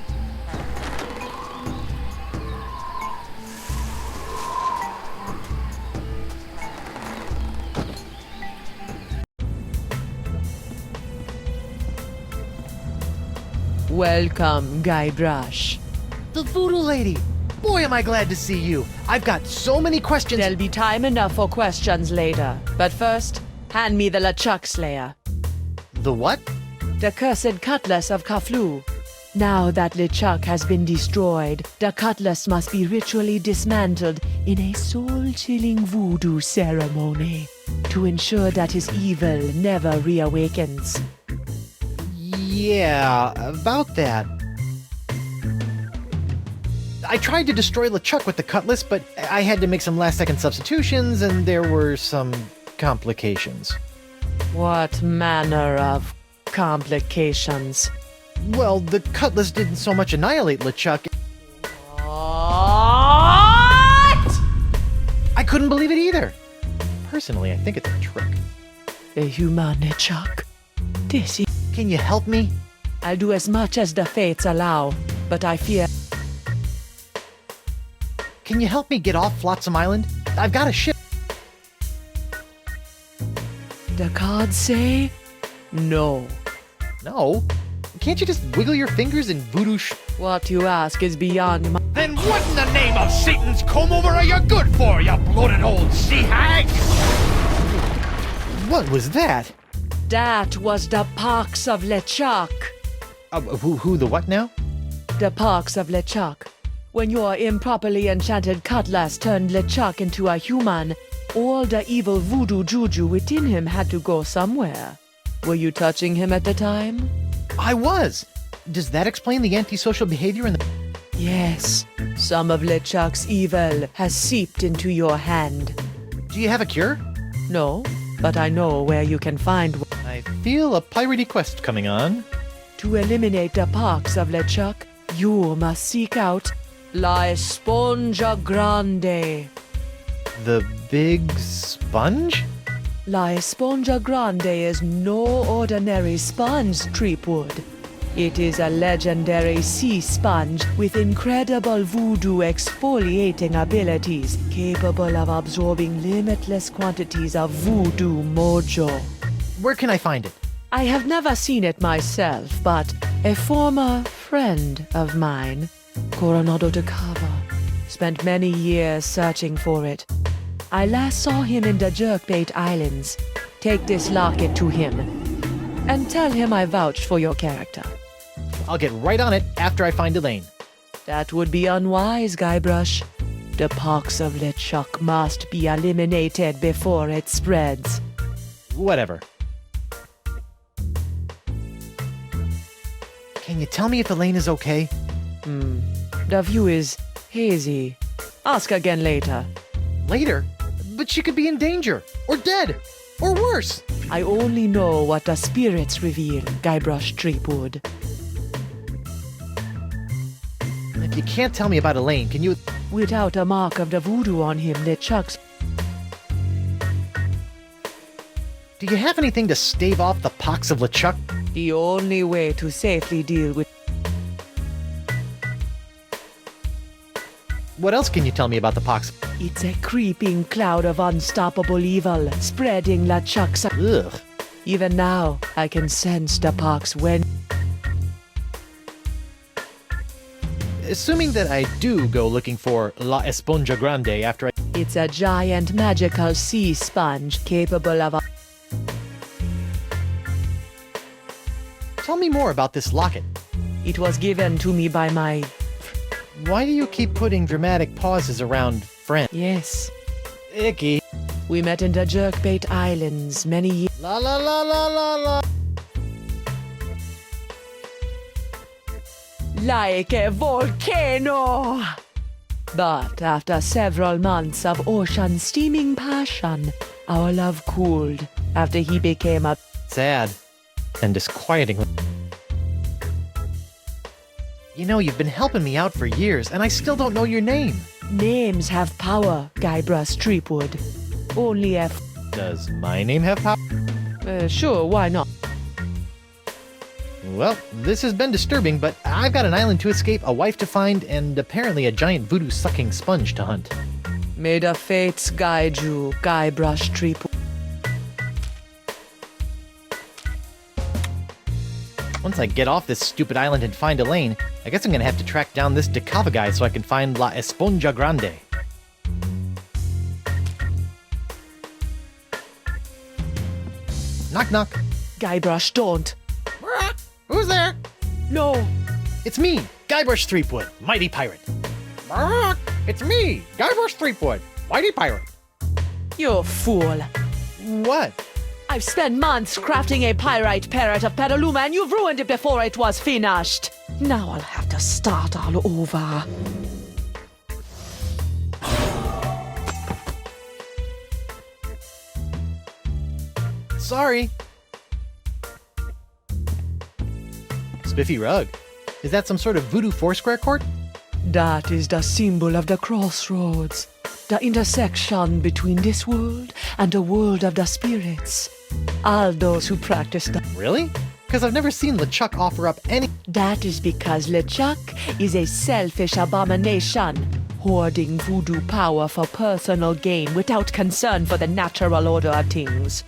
Speaker 7: Welcome, Guybrush.
Speaker 3: The Voodoo Lady! Boy, am I glad to see you! I've got so many questions.
Speaker 7: There'll be time enough for questions later. But first, hand me the LeChuck Slayer.
Speaker 3: The what?
Speaker 7: The cursed cutlass of Kaflu. Now that LeChuck has been destroyed, the cutlass must be ritually dismantled in a soul-chilling voodoo ceremony to ensure that his evil never reawakens.
Speaker 3: Yeah, about that. I tried to destroy LeChuck with the cutlass, but I had to make some last-second substitutions, and there were some complications.
Speaker 7: What manner of complications?
Speaker 3: Well, the cutlass didn't so much annihilate LeChuck.
Speaker 7: What?
Speaker 3: I couldn't believe it either. Personally, I think it's a trick.
Speaker 7: A human LeChuck. This is...
Speaker 3: Can you help me?
Speaker 7: I'll do as much as the fates allow, but I fear...
Speaker 3: Can you help me get off Flotsam Island? I've got a ship.
Speaker 7: The cards say... no.
Speaker 3: No? Can't you just wiggle your fingers and voodoo
Speaker 7: What you ask is beyond my...
Speaker 9: Then what in the name of Satan's comb-over are you good for, you bloated old sea hag?
Speaker 3: What was that?
Speaker 7: That was the Parks of LeChuck.
Speaker 3: Who the what now?
Speaker 7: The Parks of LeChuck. When your improperly enchanted cutlass turned LeChuck into a human, all the evil voodoo juju within him had to go somewhere. Were you touching him at the time?
Speaker 3: I was! Does that explain the antisocial behavior in the...
Speaker 7: Yes. Some of LeChuck's evil has seeped into your hand.
Speaker 3: Do you have a cure?
Speaker 7: No, but I know where you can find one.
Speaker 3: I feel a piratey quest coming on.
Speaker 7: To eliminate the Parks of LeChuck, you must seek out La Esponja Grande.
Speaker 3: The big sponge?
Speaker 7: La Esponja Grande is no ordinary sponge, Threepwood. It is a legendary sea sponge with incredible voodoo exfoliating abilities, capable of absorbing limitless quantities of voodoo mojo.
Speaker 3: Where can I find it?
Speaker 7: I have never seen it myself, but a former friend of mine Coronado de Cava. Spent many years searching for it. I last saw him in the Jerkbait Islands. Take this locket to him. And tell him I vouched for your character.
Speaker 3: I'll get right on it after I find Elaine.
Speaker 7: That would be unwise, Guybrush. The pox of LeChuck must be eliminated before it spreads.
Speaker 3: Whatever. Can you tell me if Elaine is okay?
Speaker 7: The view is hazy. Ask again later.
Speaker 3: Later? But she could be in danger, or dead, or worse.
Speaker 7: I only know what the spirits reveal, Guybrush Threepwood.
Speaker 3: If you can't tell me about Elaine, can you...
Speaker 7: Without a mark of the voodoo on him, LeChuck's...
Speaker 3: Do you have anything to stave off the pox of LeChuck?
Speaker 7: The only way to safely deal with...
Speaker 3: What else can you tell me about the pox?
Speaker 7: It's a creeping cloud of unstoppable evil, spreading LeChuck's...
Speaker 3: Ugh.
Speaker 7: Even now, I can sense the pox when...
Speaker 3: Assuming that I do go looking for La Esponja Grande after I...
Speaker 7: It's a giant magical sea sponge capable of...
Speaker 3: Tell me more about this locket.
Speaker 7: It was given to me by my...
Speaker 3: Why do you keep putting dramatic pauses around friend?
Speaker 7: Yes.
Speaker 3: Icky.
Speaker 7: We met in the Jerkbait Islands many years...
Speaker 3: La la la la la la.
Speaker 7: Like a volcano! But after several months of ocean steaming passion, our love cooled after he became a...
Speaker 3: Sad. And disquieting. You know, you've been helping me out for years, and I still don't know your name.
Speaker 7: Names have power, Guybrush Threepwood. Only if...
Speaker 3: Does my name have power?
Speaker 7: Sure, why not?
Speaker 3: Well, this has been disturbing, but I've got an island to escape, a wife to find, and apparently a giant voodoo-sucking sponge to hunt.
Speaker 7: May the fates guide you, Guybrush Threepwood.
Speaker 3: Once I get off this stupid island and find Elaine, I guess I'm gonna have to track down this Decava guy so I can find La Esponja Grande. Knock knock.
Speaker 7: Guybrush, don't.
Speaker 3: Who's there?
Speaker 7: No.
Speaker 3: It's me, Guybrush Threepwood, mighty pirate. It's me, Guybrush Threepwood, mighty pirate.
Speaker 7: You fool.
Speaker 3: What?
Speaker 7: I've spent months crafting a pyrite parrot of Petaluma and you've ruined it before it was finished. Now I'll have to start all over.
Speaker 3: Sorry. Spiffy rug. Is that some sort of voodoo foursquare court?
Speaker 7: That is the symbol of the crossroads. The intersection between this world and the world of the spirits. All those who practice the...
Speaker 3: Really? Because I've never seen LeChuck offer up any...
Speaker 7: That is because LeChuck is a selfish abomination, hoarding voodoo power for personal gain without concern for the natural order of things.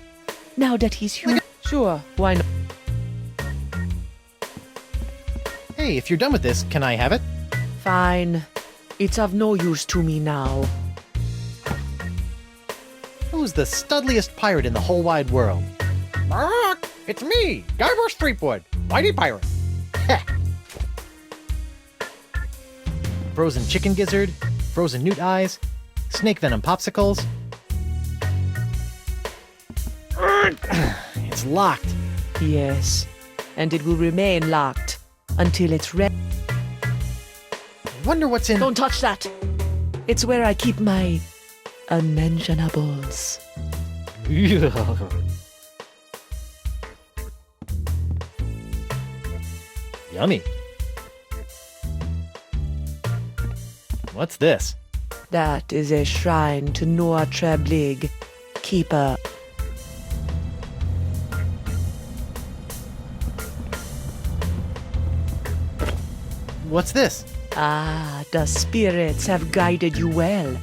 Speaker 7: Now that he's human... Sure, why not?
Speaker 3: Hey, if you're done with this, can I have it?
Speaker 7: Fine. It's of no use to me now.
Speaker 3: Who's the studliest pirate in the whole wide world? It's me, Guybrush Threepwood, mighty pirate. Frozen chicken gizzard, frozen newt eyes, snake venom popsicles. It's locked.
Speaker 7: Yes, and it will remain locked until it's ready.
Speaker 3: Wonder what's in...
Speaker 7: Don't touch that! It's where I keep my... unmentionables.
Speaker 3: Yummy. What's this?
Speaker 7: That is a shrine to Noah Treblig, keeper.
Speaker 3: What's this?
Speaker 7: Ah, the spirits have guided you well.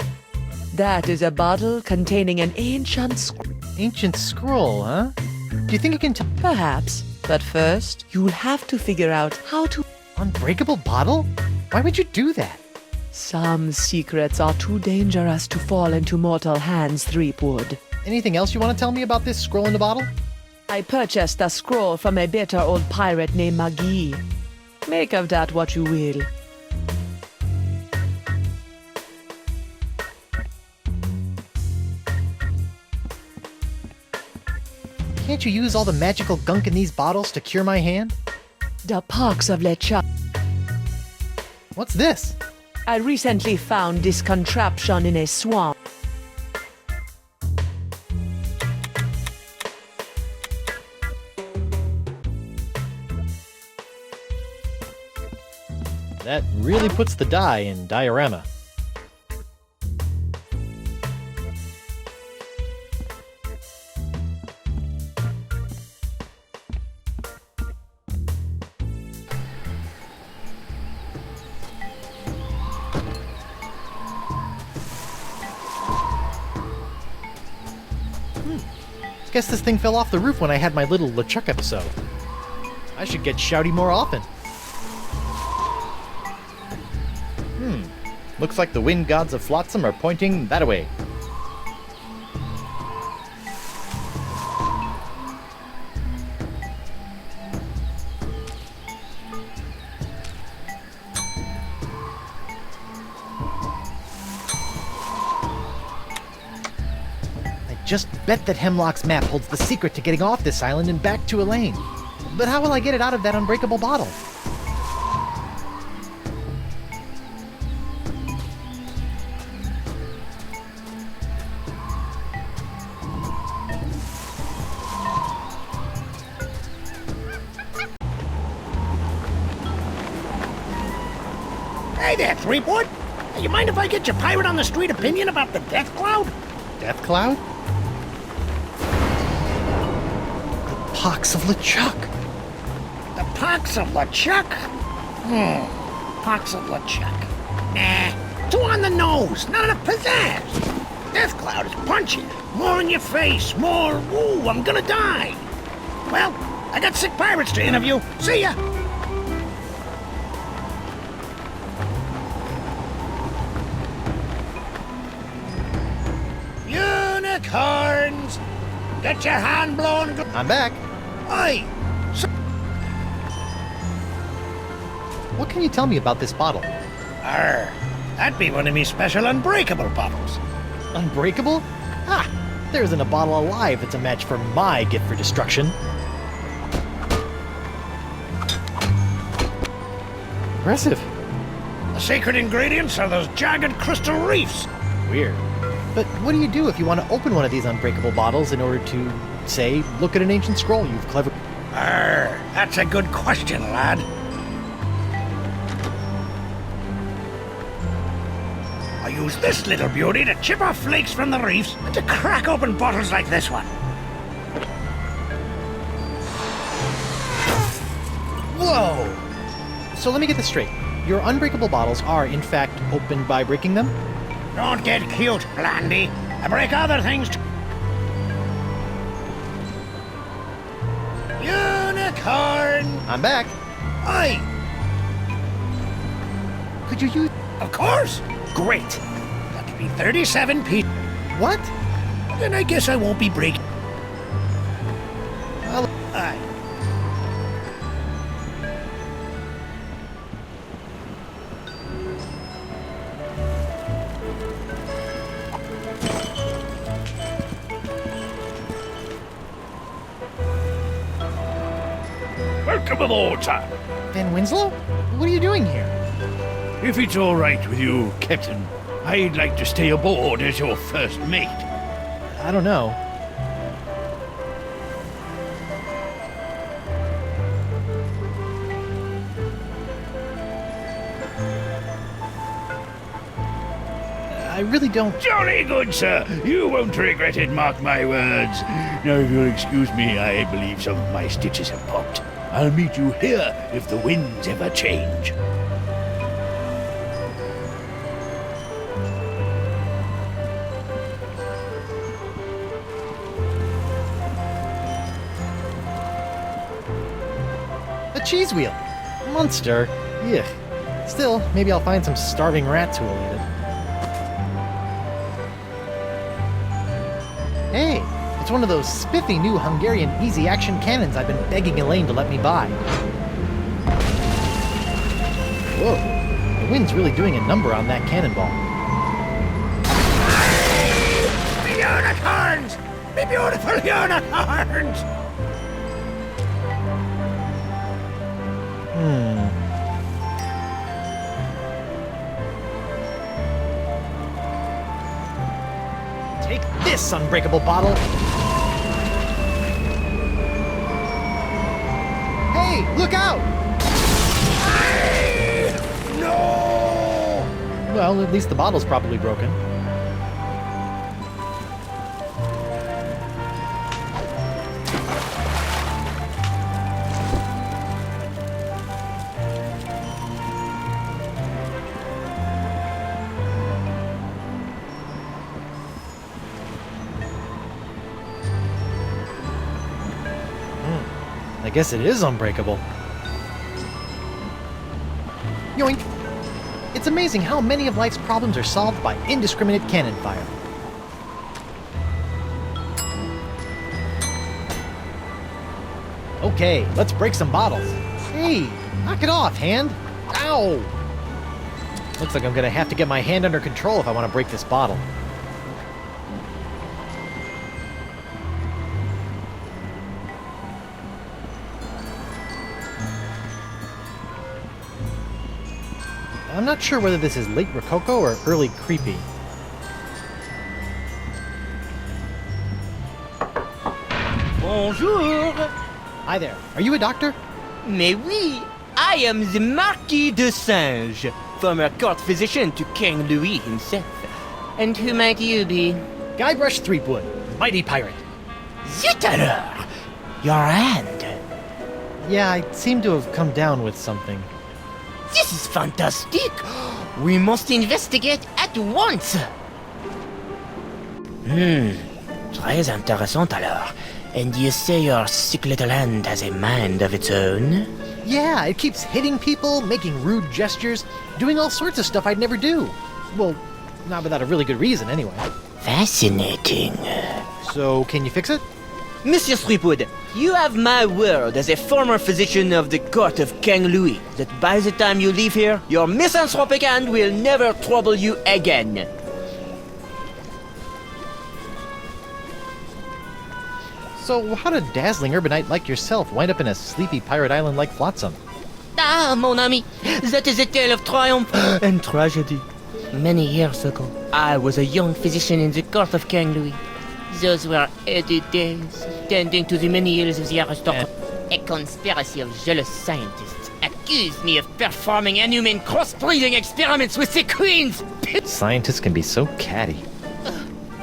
Speaker 7: That is a bottle containing an ancient
Speaker 3: Ancient scroll, huh? Do you think you can
Speaker 7: Perhaps, but first, you'll have to figure out how to...
Speaker 3: Unbreakable bottle? Why would you do that?
Speaker 7: Some secrets are too dangerous to fall into mortal hands, Threepwood.
Speaker 3: Anything else you want to tell me about this scroll in the bottle?
Speaker 7: I purchased a scroll from a bitter old pirate named Magee. Make of that what you will.
Speaker 3: Can't you use all the magical gunk in these bottles to cure my hand?
Speaker 7: The pox of LeChuck.
Speaker 3: What's this?
Speaker 7: I recently found this contraption in a swamp.
Speaker 3: That really puts the die in diorama. Guess this thing fell off the roof when I had my little LeChuck episode. I should get shouty more often. Looks like the wind gods of Flotsam are pointing that way. I just bet that Hemlock's map holds the secret to getting off this island and back to Elaine. But how will I get it out of that unbreakable bottle?
Speaker 6: Hey there, Threepwood. Hey, you mind if I get your pirate on the street opinion about the death cloud?
Speaker 3: Death Cloud? The pox of LeChuck.
Speaker 6: The pox of LeChuck? Pox of LeChuck. Nah, too on the nose, not enough pizzazz. Death cloud is punchy. More in your face, more, ooh, I'm gonna die. Well, I got sick pirates to interview. See ya. Unicorns! Get your hand blown.
Speaker 3: I'm back.
Speaker 6: Oi!
Speaker 3: What can you tell me about this bottle?
Speaker 6: That'd be one of me special unbreakable bottles.
Speaker 3: Unbreakable? Ha! There isn't a bottle alive that's a match for my gift for destruction. Impressive.
Speaker 6: The secret ingredients are those jagged crystal reefs.
Speaker 3: Weird. But what do you do if you want to open one of these unbreakable bottles in order to, say, look at an ancient scroll you've clever...
Speaker 6: That's a good question, lad. I use this little beauty to chip off flakes from the reefs and to crack open bottles like this one.
Speaker 3: Whoa! So let me get this straight. Your unbreakable bottles are, in fact, opened by breaking them?
Speaker 6: Don't get cute, Blandy. I break other things too. Unicorn!
Speaker 3: I'm back.
Speaker 6: Oi!
Speaker 3: Could you use...
Speaker 6: Of course! Great! That'll be 37 p.
Speaker 3: What?
Speaker 6: Then I guess I won't be breaking.
Speaker 3: Well,
Speaker 6: Aye.
Speaker 5: Welcome aboard, sir.
Speaker 3: Van Winslow? What are you doing here?
Speaker 5: If it's all right with you, Captain, I'd like to stay aboard as your first mate.
Speaker 3: I don't know. I really don't...
Speaker 5: Jolly good, sir. You won't regret it, mark my words. Now, if you'll excuse me, I believe some of my stitches have popped. I'll meet you here if the winds ever change.
Speaker 3: A cheese wheel. Monster. Yuck. Still, maybe I'll find some starving rats who will eat it. Hey, it's one of those spiffy new Hungarian easy-action cannons I've been begging Elaine to let me buy. Whoa, the wind's really doing a number on that cannonball.
Speaker 6: Unicorns! Me beautiful unicorns!
Speaker 3: Take this, unbreakable bottle! Hey, look out!
Speaker 6: No!
Speaker 3: Well, at least the bottle's probably broken. I guess it is unbreakable. Yoink! It's amazing how many of life's problems are solved by indiscriminate cannon fire. Okay, let's break some bottles. Hey, knock it off, hand! Ow! Looks like I'm gonna have to get my hand under control if I want to break this bottle. I'm not sure whether this is late Rococo or early creepy.
Speaker 10: Bonjour!
Speaker 3: Hi there. Are you a doctor?
Speaker 10: Mais oui, I am the Marquis de Singe, former court physician to King Louis himself. And who might you be?
Speaker 3: Guybrush Threepwood, mighty pirate.
Speaker 10: Zut alors! Your hand.
Speaker 3: Yeah, I seem to have come down with something.
Speaker 10: This is fantastic! We must investigate at once! Très intéressant alors. And you say your sick little hand has a mind of its own?
Speaker 3: Yeah, it keeps hitting people, making rude gestures, doing all sorts of stuff I'd never do. Well, not without a really good reason, anyway.
Speaker 10: Fascinating.
Speaker 3: So, can you fix it?
Speaker 10: Monsieur Threepwood, you have my word as a former physician of the court of King Louis that by the time you leave here, your misanthropic hand will never trouble you again.
Speaker 3: So, how did a dazzling urbanite like yourself wind up in a sleepy pirate island like Flotsam?
Speaker 10: Ah, mon ami, that is a tale of triumph and tragedy. Many years ago, I was a young physician in the court of King Louis. Those were heady days, tending to the many ills of the aristocracy. A conspiracy of jealous scientists accused me of performing inhumane crossbreeding experiments with the queens.
Speaker 3: Scientists can be so catty.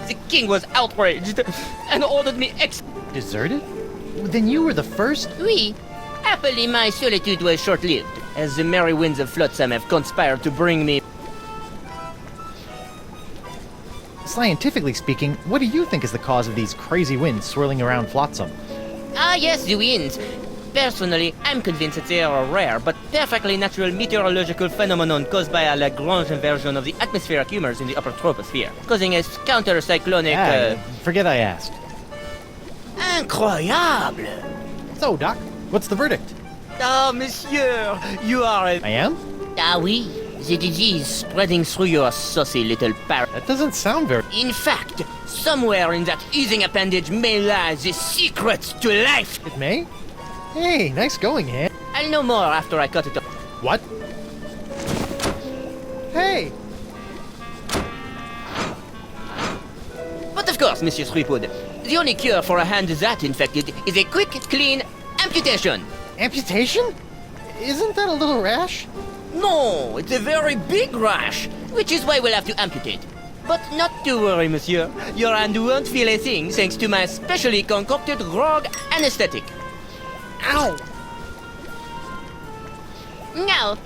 Speaker 10: The king was outraged and ordered me
Speaker 3: Deserted? Then you were the first?
Speaker 10: Oui. Happily, my solitude was short-lived, as the merry winds of Flotsam have conspired to bring me.
Speaker 3: Scientifically speaking, what do you think is the cause of these crazy winds swirling around Flotsam?
Speaker 10: Ah, yes, the winds. Personally, I'm convinced that they are a rare but perfectly natural meteorological phenomenon caused by a Lagrange inversion of the atmospheric humors in the upper troposphere, causing a counter-cyclonic.
Speaker 3: Forget I asked.
Speaker 10: Incroyable!
Speaker 3: So, Doc, what's the verdict?
Speaker 10: Ah, monsieur, you are a...
Speaker 3: I am?
Speaker 10: Ah, oui. The disease spreading through your saucy little parrot.
Speaker 3: That doesn't sound very...
Speaker 10: In fact, somewhere in that oozing appendage may lie the secret to life.
Speaker 3: It may? Hey, nice going, hand.
Speaker 10: I'll know more after I cut it off.
Speaker 3: What? Hey!
Speaker 10: But of course, Monsieur Threepwood, the only cure for a hand that infected is a quick, clean amputation.
Speaker 3: Amputation? Isn't that a little rash?
Speaker 10: No, it's a very big rash, which is why we'll have to amputate. But not to worry, monsieur. Your hand won't feel a thing thanks to my specially concocted rogue anesthetic.
Speaker 3: Ow!
Speaker 10: Now,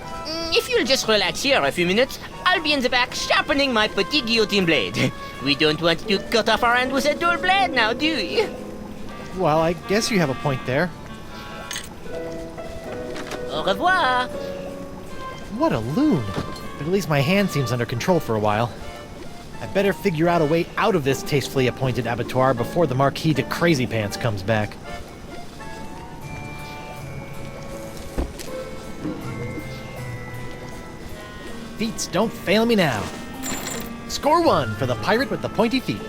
Speaker 10: if you'll just relax here a few minutes, I'll be in the back sharpening my petit guillotine blade. We don't want to cut off our hand with a dull blade now, do we?
Speaker 3: Well, I guess you have a point there.
Speaker 10: Au revoir.
Speaker 3: What a loon! But at least my hand seems under control for a while. I better figure out a way out of this tastefully appointed abattoir before the Marquis de Crazy Pants comes back. Feats don't fail me now. Score 1 for the pirate with the pointy feet.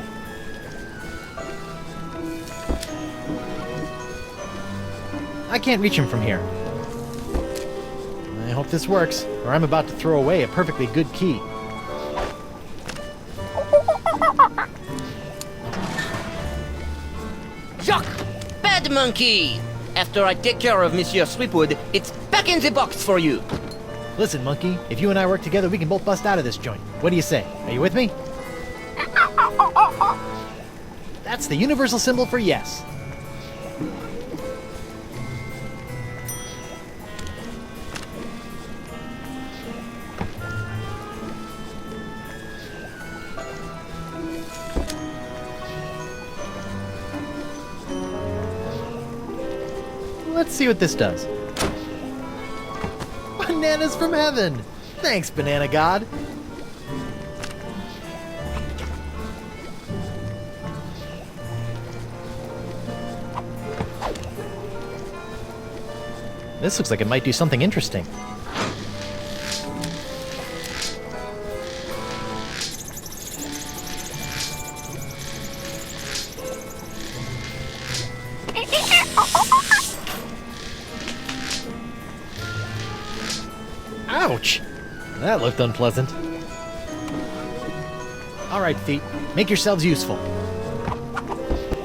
Speaker 3: I can't reach him from here. I hope this works, or I'm about to throw away a perfectly good key.
Speaker 10: Jacques! Bad monkey! After I take care of Monsieur Sweetwood, it's back in the box for you.
Speaker 3: Listen, monkey, if you and I work together, we can both bust out of this joint. What do you say? Are you with me? That's the universal symbol for yes. Let's see what this does. Bananas from heaven! Thanks, Banana God. This looks like it might do something interesting. Ouch! That looked unpleasant. Alright, feet. Make yourselves useful.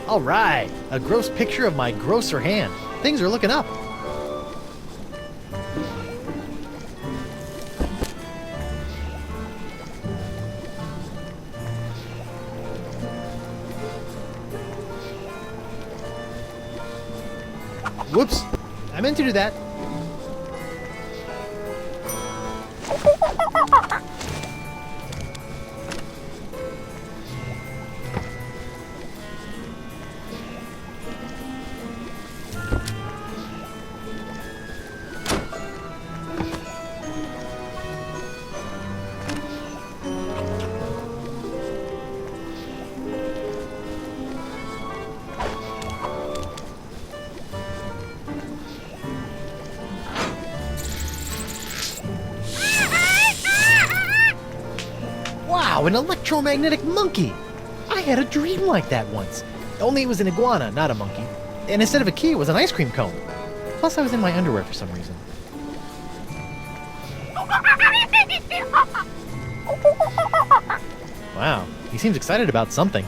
Speaker 3: Alright! A gross picture of my grosser hand. Things are looking up. Whoops! I meant to do that. Wow, an electromagnetic monkey! I had a dream like that once. Only it was an iguana, not a monkey. And instead of a key, it was an ice cream cone. Plus, I was in my underwear for some reason. Wow, he seems excited about something.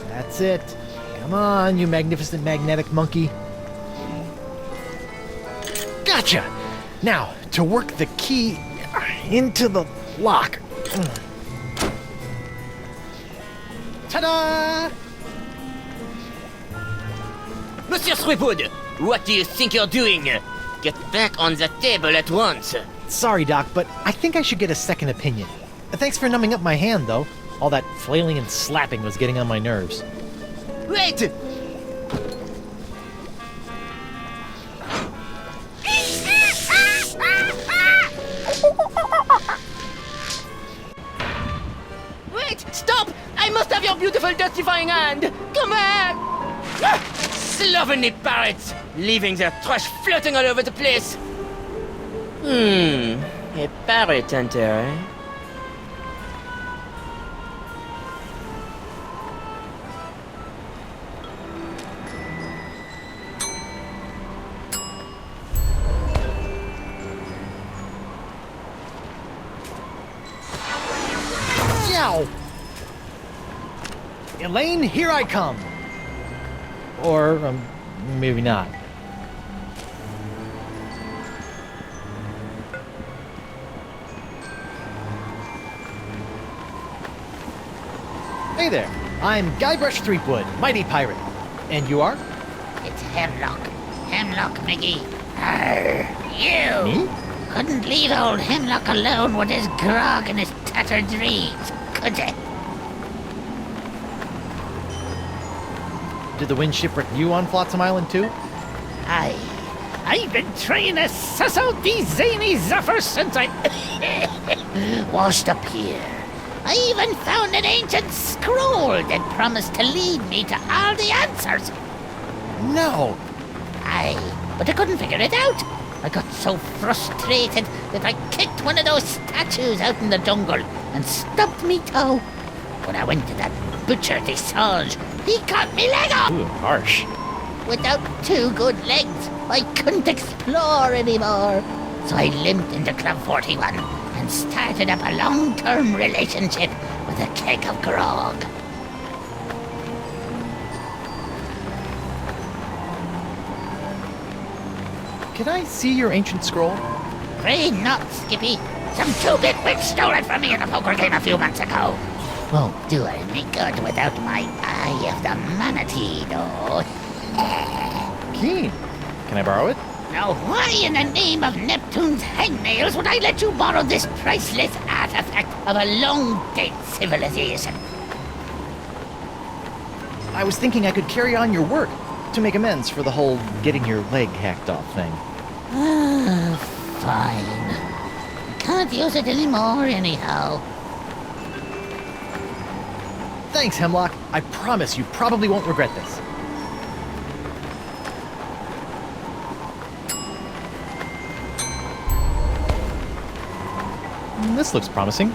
Speaker 3: That's it. Come on, you magnificent magnetic monkey. Gotcha! Now, to work the key into the lock. Ta-da!
Speaker 10: Monsieur Sweetwood, what do you think you're doing? Get back on the table at once.
Speaker 3: Sorry, Doc, but I think I should get a second opinion. Thanks for numbing up my hand, though. All that flailing and slapping was getting on my nerves.
Speaker 10: Wait! Wait! Stop! I must have your beautiful dustifying hand! Come back! Slovenly parrots! Leaving their trash floating all over the place! A parrot hunter, eh?
Speaker 3: Elaine, here I come! Or, maybe not. Hey there, I'm Guybrush Threepwood, mighty pirate. And you are?
Speaker 11: It's Hemlock. Hemlock McGee. Arr, you!
Speaker 3: Me?
Speaker 11: Couldn't leave old Hemlock alone with his grog and his tattered dreams, could ya?
Speaker 3: Did the wind shipwreck you on Flotsam Island too?
Speaker 9: I've been trying to suss out these zany zuffers since I...
Speaker 11: Washed up here. I even found an ancient scroll that promised to lead me to all the answers.
Speaker 3: No!
Speaker 11: But I couldn't figure it out. I got so frustrated that I kicked one of those statues out in the jungle and stubbed me toe. When I went to that butcher Desange, he cut me leg off.
Speaker 3: Ooh, harsh.
Speaker 11: Without 2 good legs, I couldn't explore anymore. So I limped into Club 41 and started up a long-term relationship with a keg of grog.
Speaker 3: Can I see your ancient scroll?
Speaker 11: Afraid not, Skippy. Some 2-bit witch stole it from me in a poker game a few months ago. Won't do any good without my Eye of the Manatee, though.
Speaker 3: Keen. Can I borrow it?
Speaker 11: Now why in the name of Neptune's hangnails would I let you borrow this priceless artifact of a long-dead civilization?
Speaker 3: I was thinking I could carry on your work to make amends for the whole getting your leg hacked off thing.
Speaker 11: Fine. Can't use it anymore anyhow.
Speaker 3: Thanks, Hemlock. I promise you probably won't regret this. This looks promising.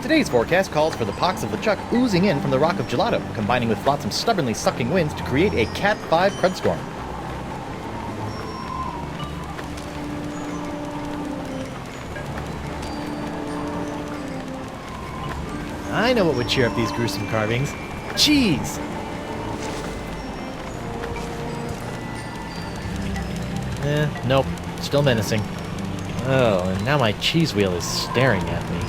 Speaker 3: Today's forecast calls for the pox of LeChuck oozing in from the Rock of Gelato, combining with Flotsam's stubbornly sucking winds to create a Cat 5 crud storm. I know what would cheer up these gruesome carvings. Cheese! Nope. Still menacing. Oh, and now my cheese wheel is staring at me.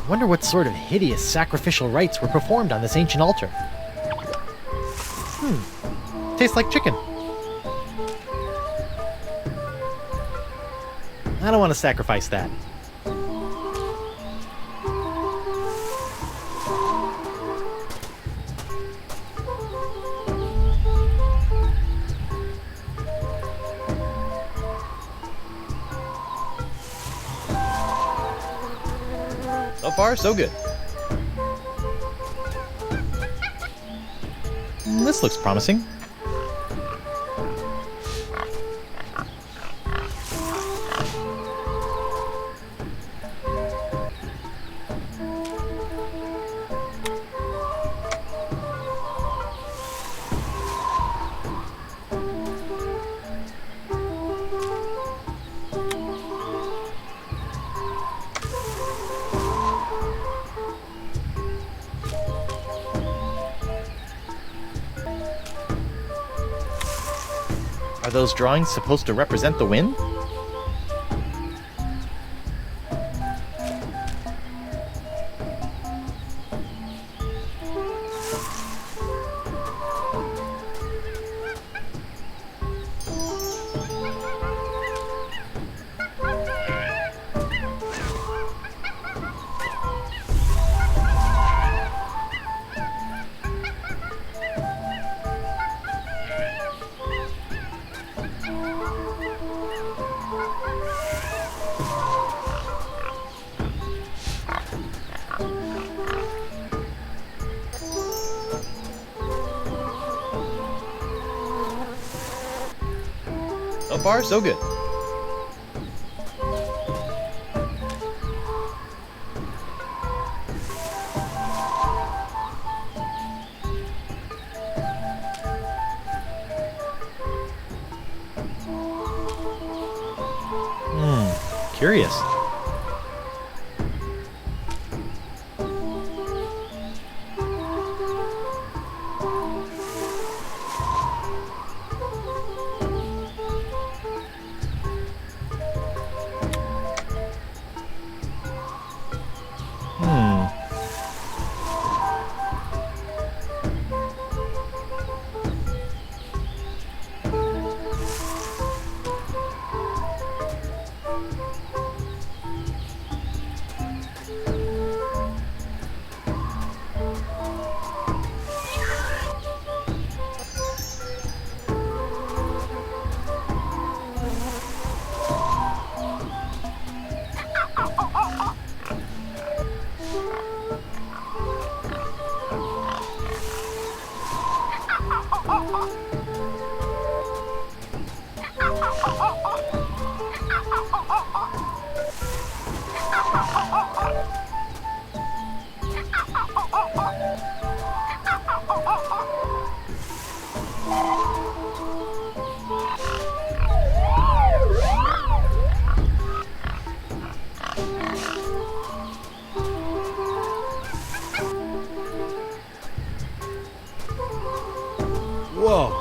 Speaker 3: Wonder what sort of hideous sacrificial rites were performed on this ancient altar. Tastes like chicken. I don't want to sacrifice that. So far, so good. This looks promising. Are those drawings supposed to represent the wind? So far, so good. Curious. Whoa.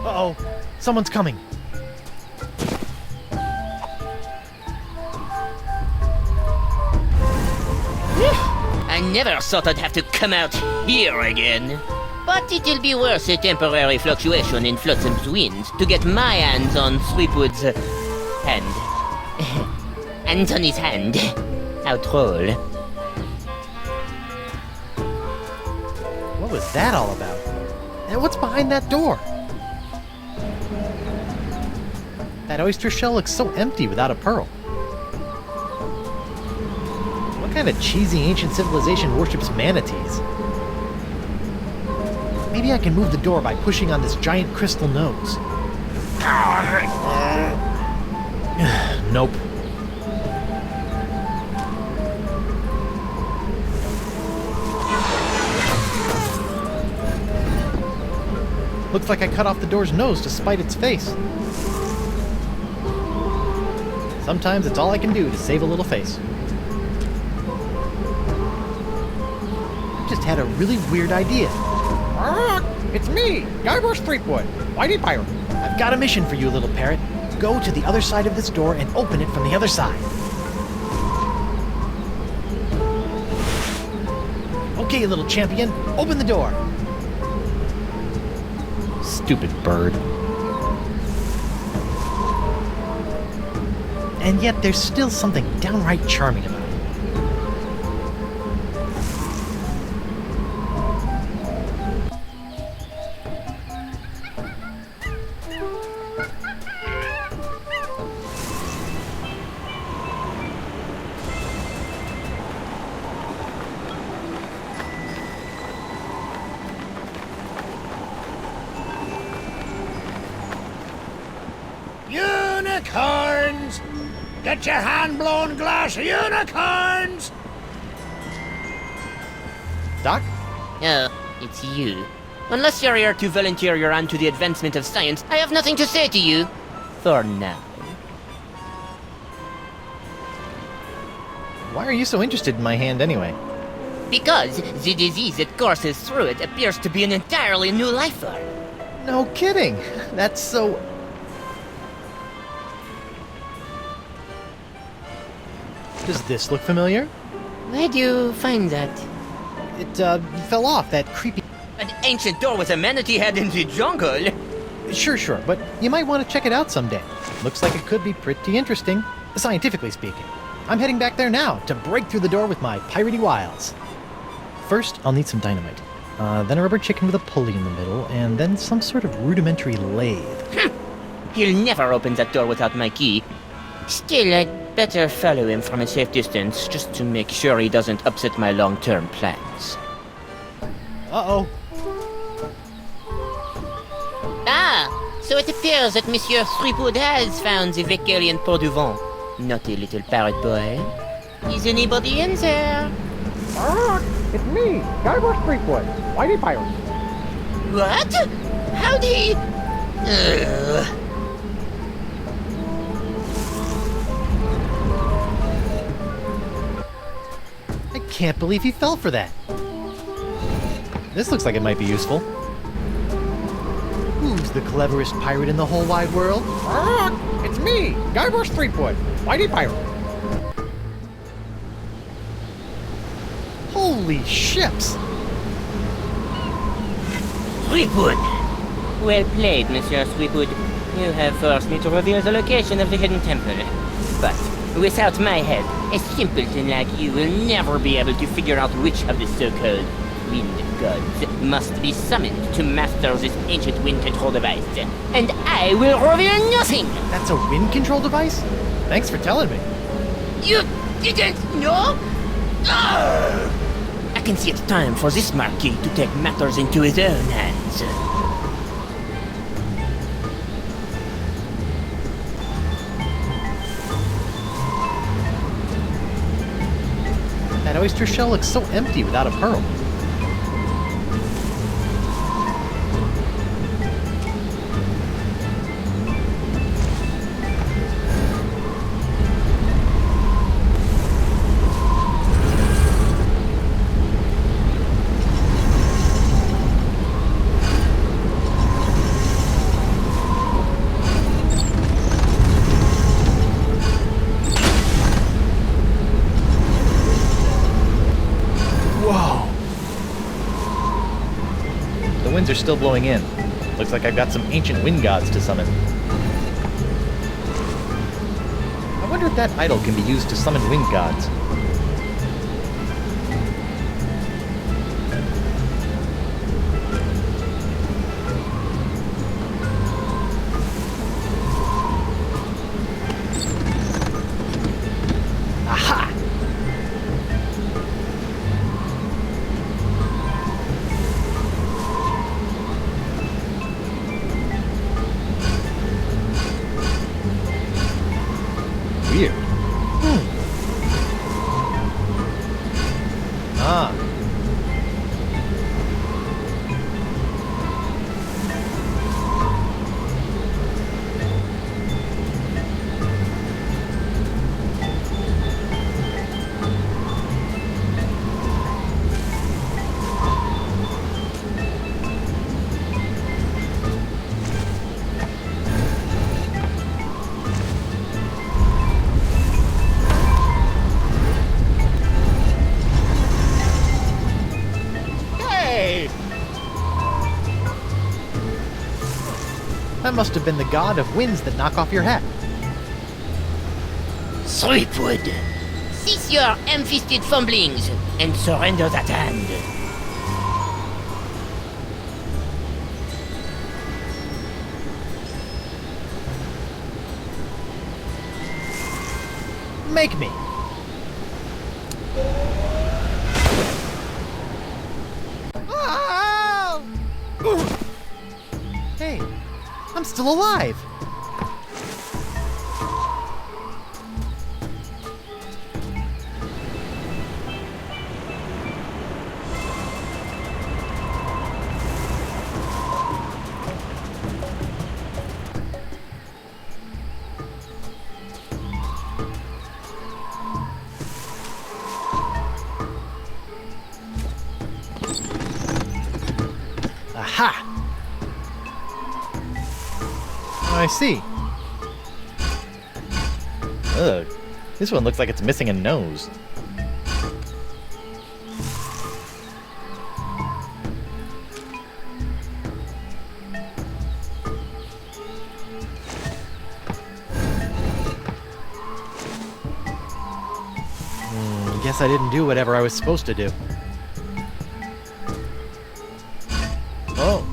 Speaker 3: Uh-oh. Someone's coming.
Speaker 10: I never thought I'd have to come out here again. But it'll be worth a temporary fluctuation in Flotsam's wind to get my hands on Sweetwood's hand. Anthony's hand. How troll.
Speaker 3: What was that all about? And what's behind that door? That oyster shell looks so empty without a pearl. What kind of cheesy ancient civilization worships manatees? Maybe I can move the door by pushing on this giant crystal nose. Nope. Looks like I cut off the door's nose to spite its face. Sometimes it's all I can do to save a little face. I just had a really weird idea.
Speaker 6: It's me, Guybrush Threepwood, Whitey Pirate.
Speaker 3: I've got a mission for you, little parrot. Go to the other side of this door and open it from the other side. Okay, little champion, open the door. Stupid bird. And yet there's still something downright charming about it.
Speaker 6: Unicorns! Get your hand-blown glass unicorns!
Speaker 3: Doc?
Speaker 10: Oh, it's you. Unless you're here to volunteer your hand to the advancement of science, I have nothing to say to you. For now.
Speaker 3: Why are you so interested in my hand anyway?
Speaker 10: Because the disease that courses through it appears to be an entirely new life form.
Speaker 3: No kidding! That's so... Does this look familiar?
Speaker 10: Where'd you find that?
Speaker 3: It, fell off, that creepy...
Speaker 10: An ancient door with a manatee head in the jungle?
Speaker 3: Sure, but you might want to check it out someday. Looks like it could be pretty interesting, scientifically speaking. I'm heading back there now to break through the door with my piratey wiles. First, I'll need some dynamite. Then a rubber chicken with a pulley in the middle, and then some sort of rudimentary lathe.
Speaker 10: He'll never open that door without my key. Still, I'd better follow him from a safe distance, just to make sure he doesn't upset my long-term plans.
Speaker 3: Uh-oh.
Speaker 10: Ah, so it appears that Monsieur Threepwood has found the Vicarian Port du Vent. Not a little parrot boy. Is anybody in there?
Speaker 12: It's me, Guybrush Threepwood, Whitey Pirate.
Speaker 10: What? How'd he...
Speaker 3: I can't believe he fell for that. This looks like it might be useful. Who's the cleverest pirate in the whole wide world?
Speaker 12: It's me, Guybrush Threepwood, Whitey Pirate.
Speaker 3: Holy ships!
Speaker 10: Threepwood! Well played, Monsieur Threepwood. You have forced me to reveal the location of the hidden temple. But without my help, a simpleton like you will never be able to figure out which of the so-called wind gods must be summoned to master this ancient wind control device. And I will reveal nothing!
Speaker 3: That's a wind control device? Thanks for telling me.
Speaker 10: You didn't know? Arrgh! I can see it's time for this Marquis to take matters into his own hands.
Speaker 3: That oyster shell looks so empty without a pearl. The winds are still blowing in. Looks like I've got some ancient wind gods to summon. I wonder if that idol can be used to summon wind gods. Aha! Weird. Ah. That must have been the god of winds that knock off your hat.
Speaker 10: Threepwood, cease your ham-fisted fumblings and surrender that hand.
Speaker 3: Make me. Hey, I'm still alive. Aha! I see. Ugh. This one looks like it's missing a nose. Guess I didn't do whatever I was supposed to do. Oh.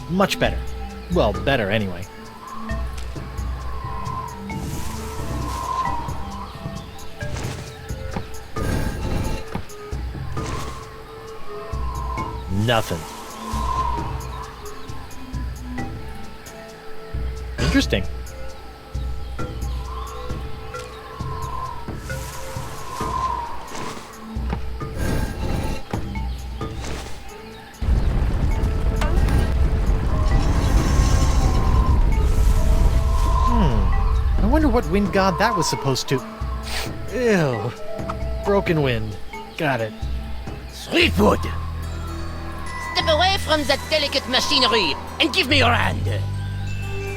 Speaker 3: Much better. Well, better anyway. Nothing. Interesting. I wonder what wind god that was supposed to... Ew. Broken wind. Got it.
Speaker 10: Sweetwood! Step away from that delicate machinery and give me your hand.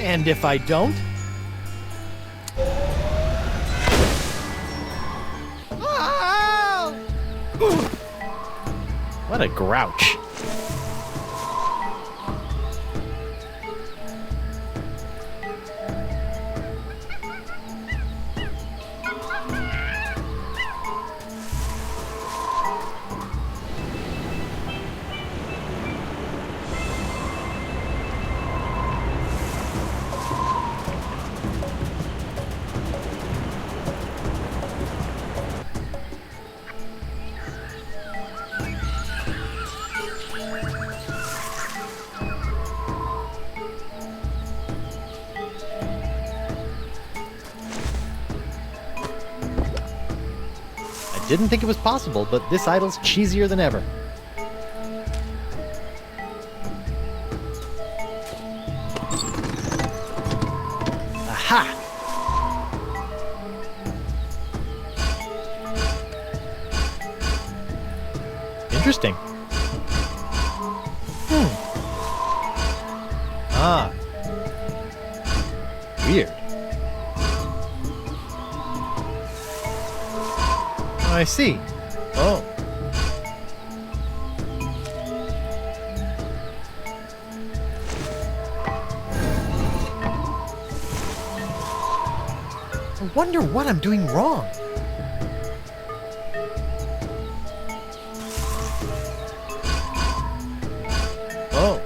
Speaker 3: And if I don't? What a grouch. Didn't think it was possible, but this idol's cheesier than ever. Aha! Interesting. Ah. Weird. I see. Oh. I wonder what I'm doing wrong. Oh.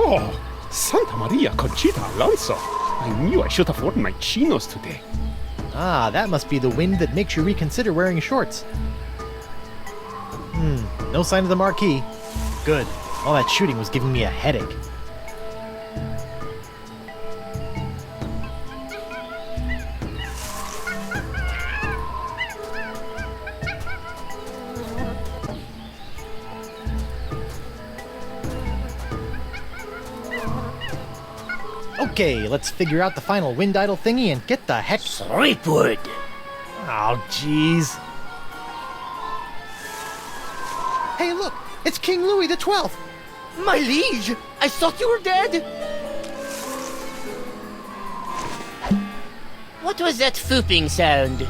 Speaker 8: Oh, Santa Maria Conchita Alonso. I knew I should have worn my chinos today.
Speaker 3: Ah, that must be the wind that makes you reconsider wearing shorts. No sign of the marquee. Good. All that shooting was giving me a headache. Okay, let's figure out the final wind idol thingy and get the heck...
Speaker 10: Sweetwood!
Speaker 3: Oh, jeez. Hey, look! It's King Louis XII!
Speaker 10: My liege! I thought you were dead! What was that fooping sound?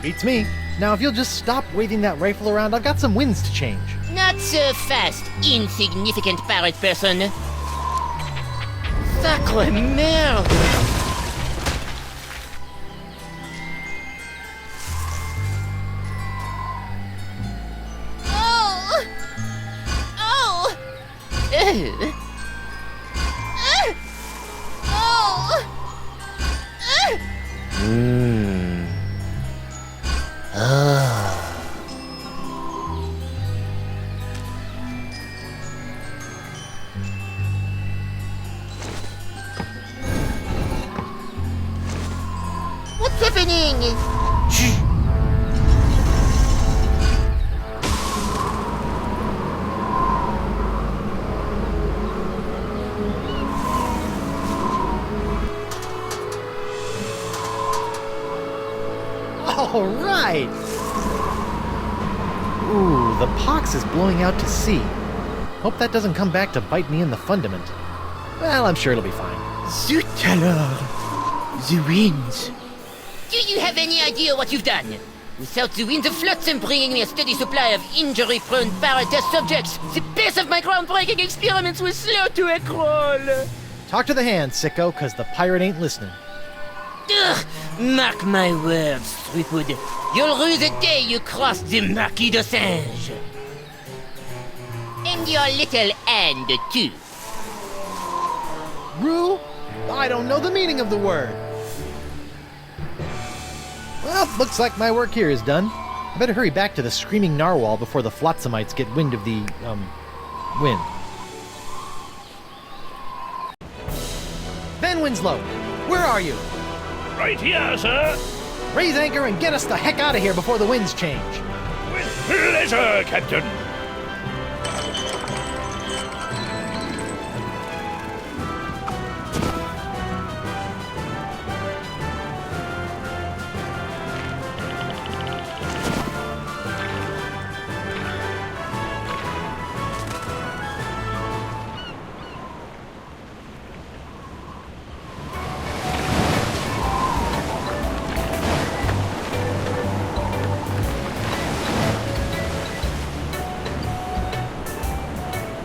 Speaker 3: Beats me. Now, if you'll just stop waving that rifle around, I've got some winds to change.
Speaker 10: Not so fast, insignificant parrot person. Sacre merde! Oh! Oh! Oh! What's happening?
Speaker 3: All right! Ooh, the pox is blowing out to sea. Hope that doesn't come back to bite me in the fundament. Well, I'm sure it'll be fine.
Speaker 10: Zut alors! The winds. Do you have any idea what you've done? Without the winds of Flotsam bringing me a steady supply of injury-prone pirate test subjects, the pace of my groundbreaking experiments was slow to a crawl.
Speaker 3: Talk to the hand, sicko, cause the pirate ain't listening.
Speaker 10: Ugh, mark my words, Threepwood. You'll rue the day you cross the Marquis de Singe. And your little hand, too.
Speaker 3: Rue? I don't know the meaning of the word. Well, looks like my work here is done. I better hurry back to the screaming Narwhal before the Flotsamites get wind of the, wind. Van Winslow, where are you?
Speaker 5: Right here, sir.
Speaker 3: Raise anchor and get us the heck out of here before the winds change.
Speaker 5: With pleasure, Captain.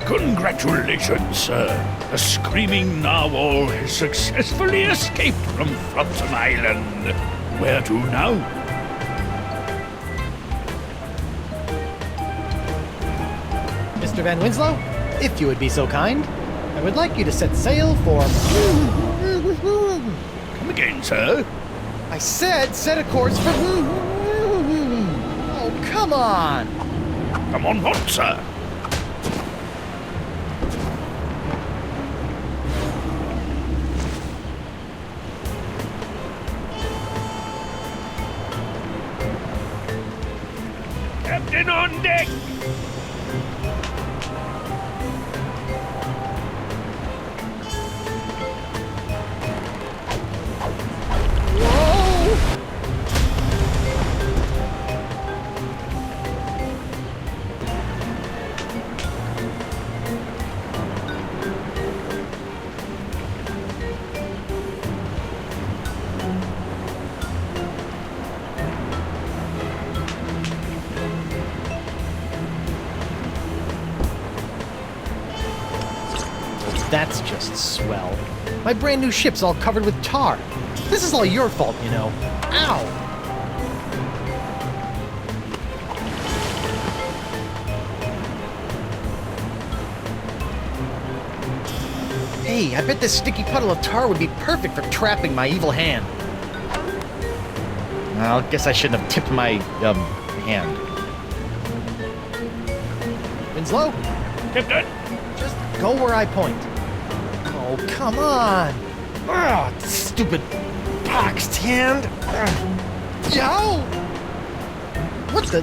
Speaker 5: Congratulations, sir. The screaming narwhal has successfully escaped from Flotsam Island. Where to now?
Speaker 3: Mr. Van Winslow, if you would be so kind, I would like you to set sail for...
Speaker 5: Come again, sir?
Speaker 3: I said set a course for... Oh, come on!
Speaker 5: Come on what, sir? Captain on deck!
Speaker 3: That's just swell. My brand new ship's all covered with tar. This is all your fault, you know. Ow! Hey, I bet this sticky puddle of tar would be perfect for trapping my evil hand. Well, I guess I shouldn't have tipped my, hand. Winslow?
Speaker 5: Captain!
Speaker 3: Just go where I point. Oh, come on! Ah, stupid boxed hand! Yow! What the...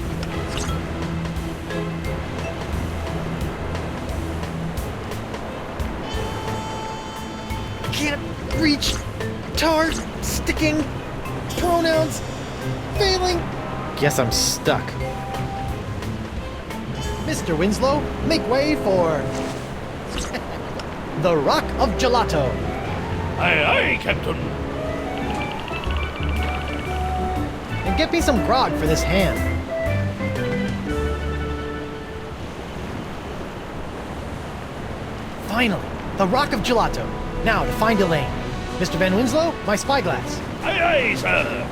Speaker 3: Can't reach... Tar... Sticking... Pronouns... Failing... Guess I'm stuck. Mr. Winslow, make way for... the Rock of Gelato.
Speaker 5: Aye, aye, Captain.
Speaker 3: And get me some grog for this hand. Finally, the Rock of Gelato. Now to find Elaine. Mr. Van Winslow, my spyglass.
Speaker 5: Aye, aye, sir.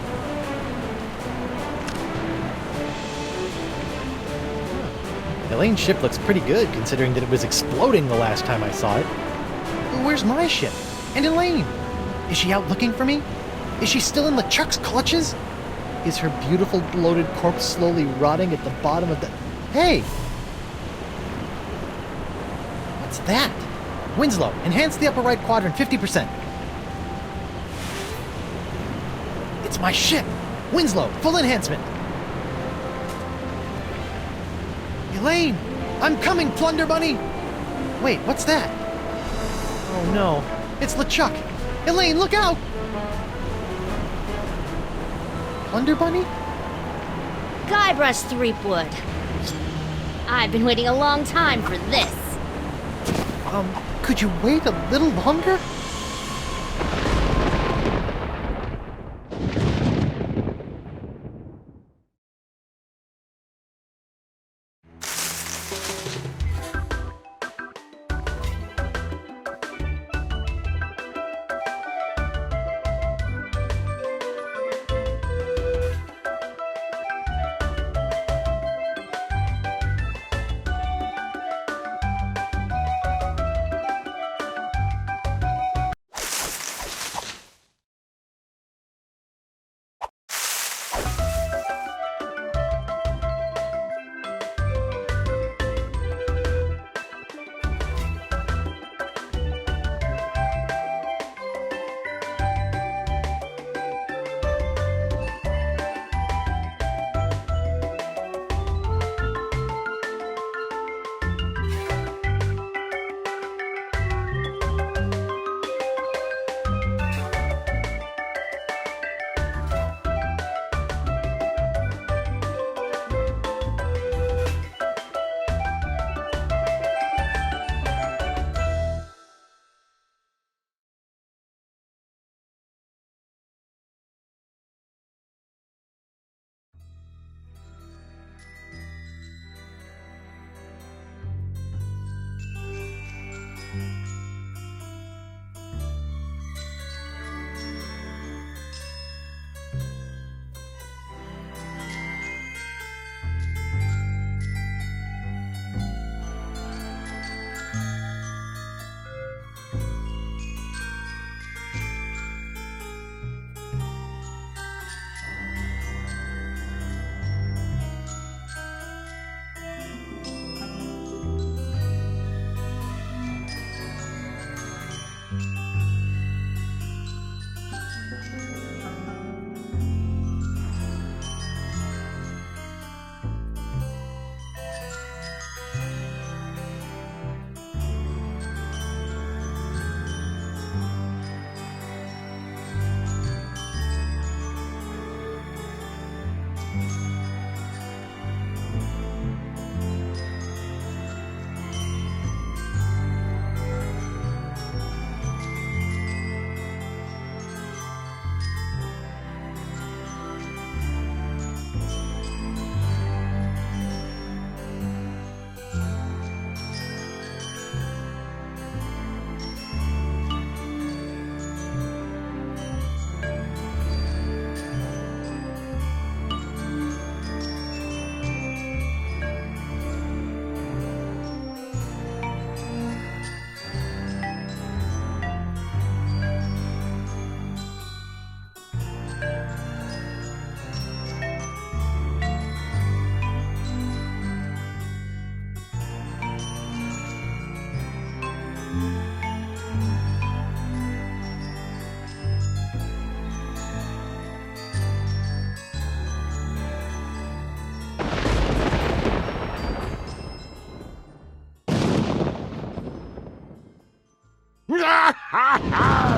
Speaker 3: Elaine's ship looks pretty good, considering that it was exploding the last time I saw it. But where's my ship? And Elaine? Is she out looking for me? Is she still in LeChuck's clutches? Is her beautiful bloated corpse slowly rotting at the bottom of the... Hey! What's that? Winslow, enhance the upper right quadrant 50%. It's my ship! Winslow, full enhancement! Elaine! I'm coming, Plunder Bunny! Wait, what's that? Oh no, it's LeChuck! Elaine, look out! Plunder Bunny?
Speaker 13: Guybrush Threepwood. I've been waiting a long time for this.
Speaker 3: Could you wait a little longer?
Speaker 1: Ha ha ha!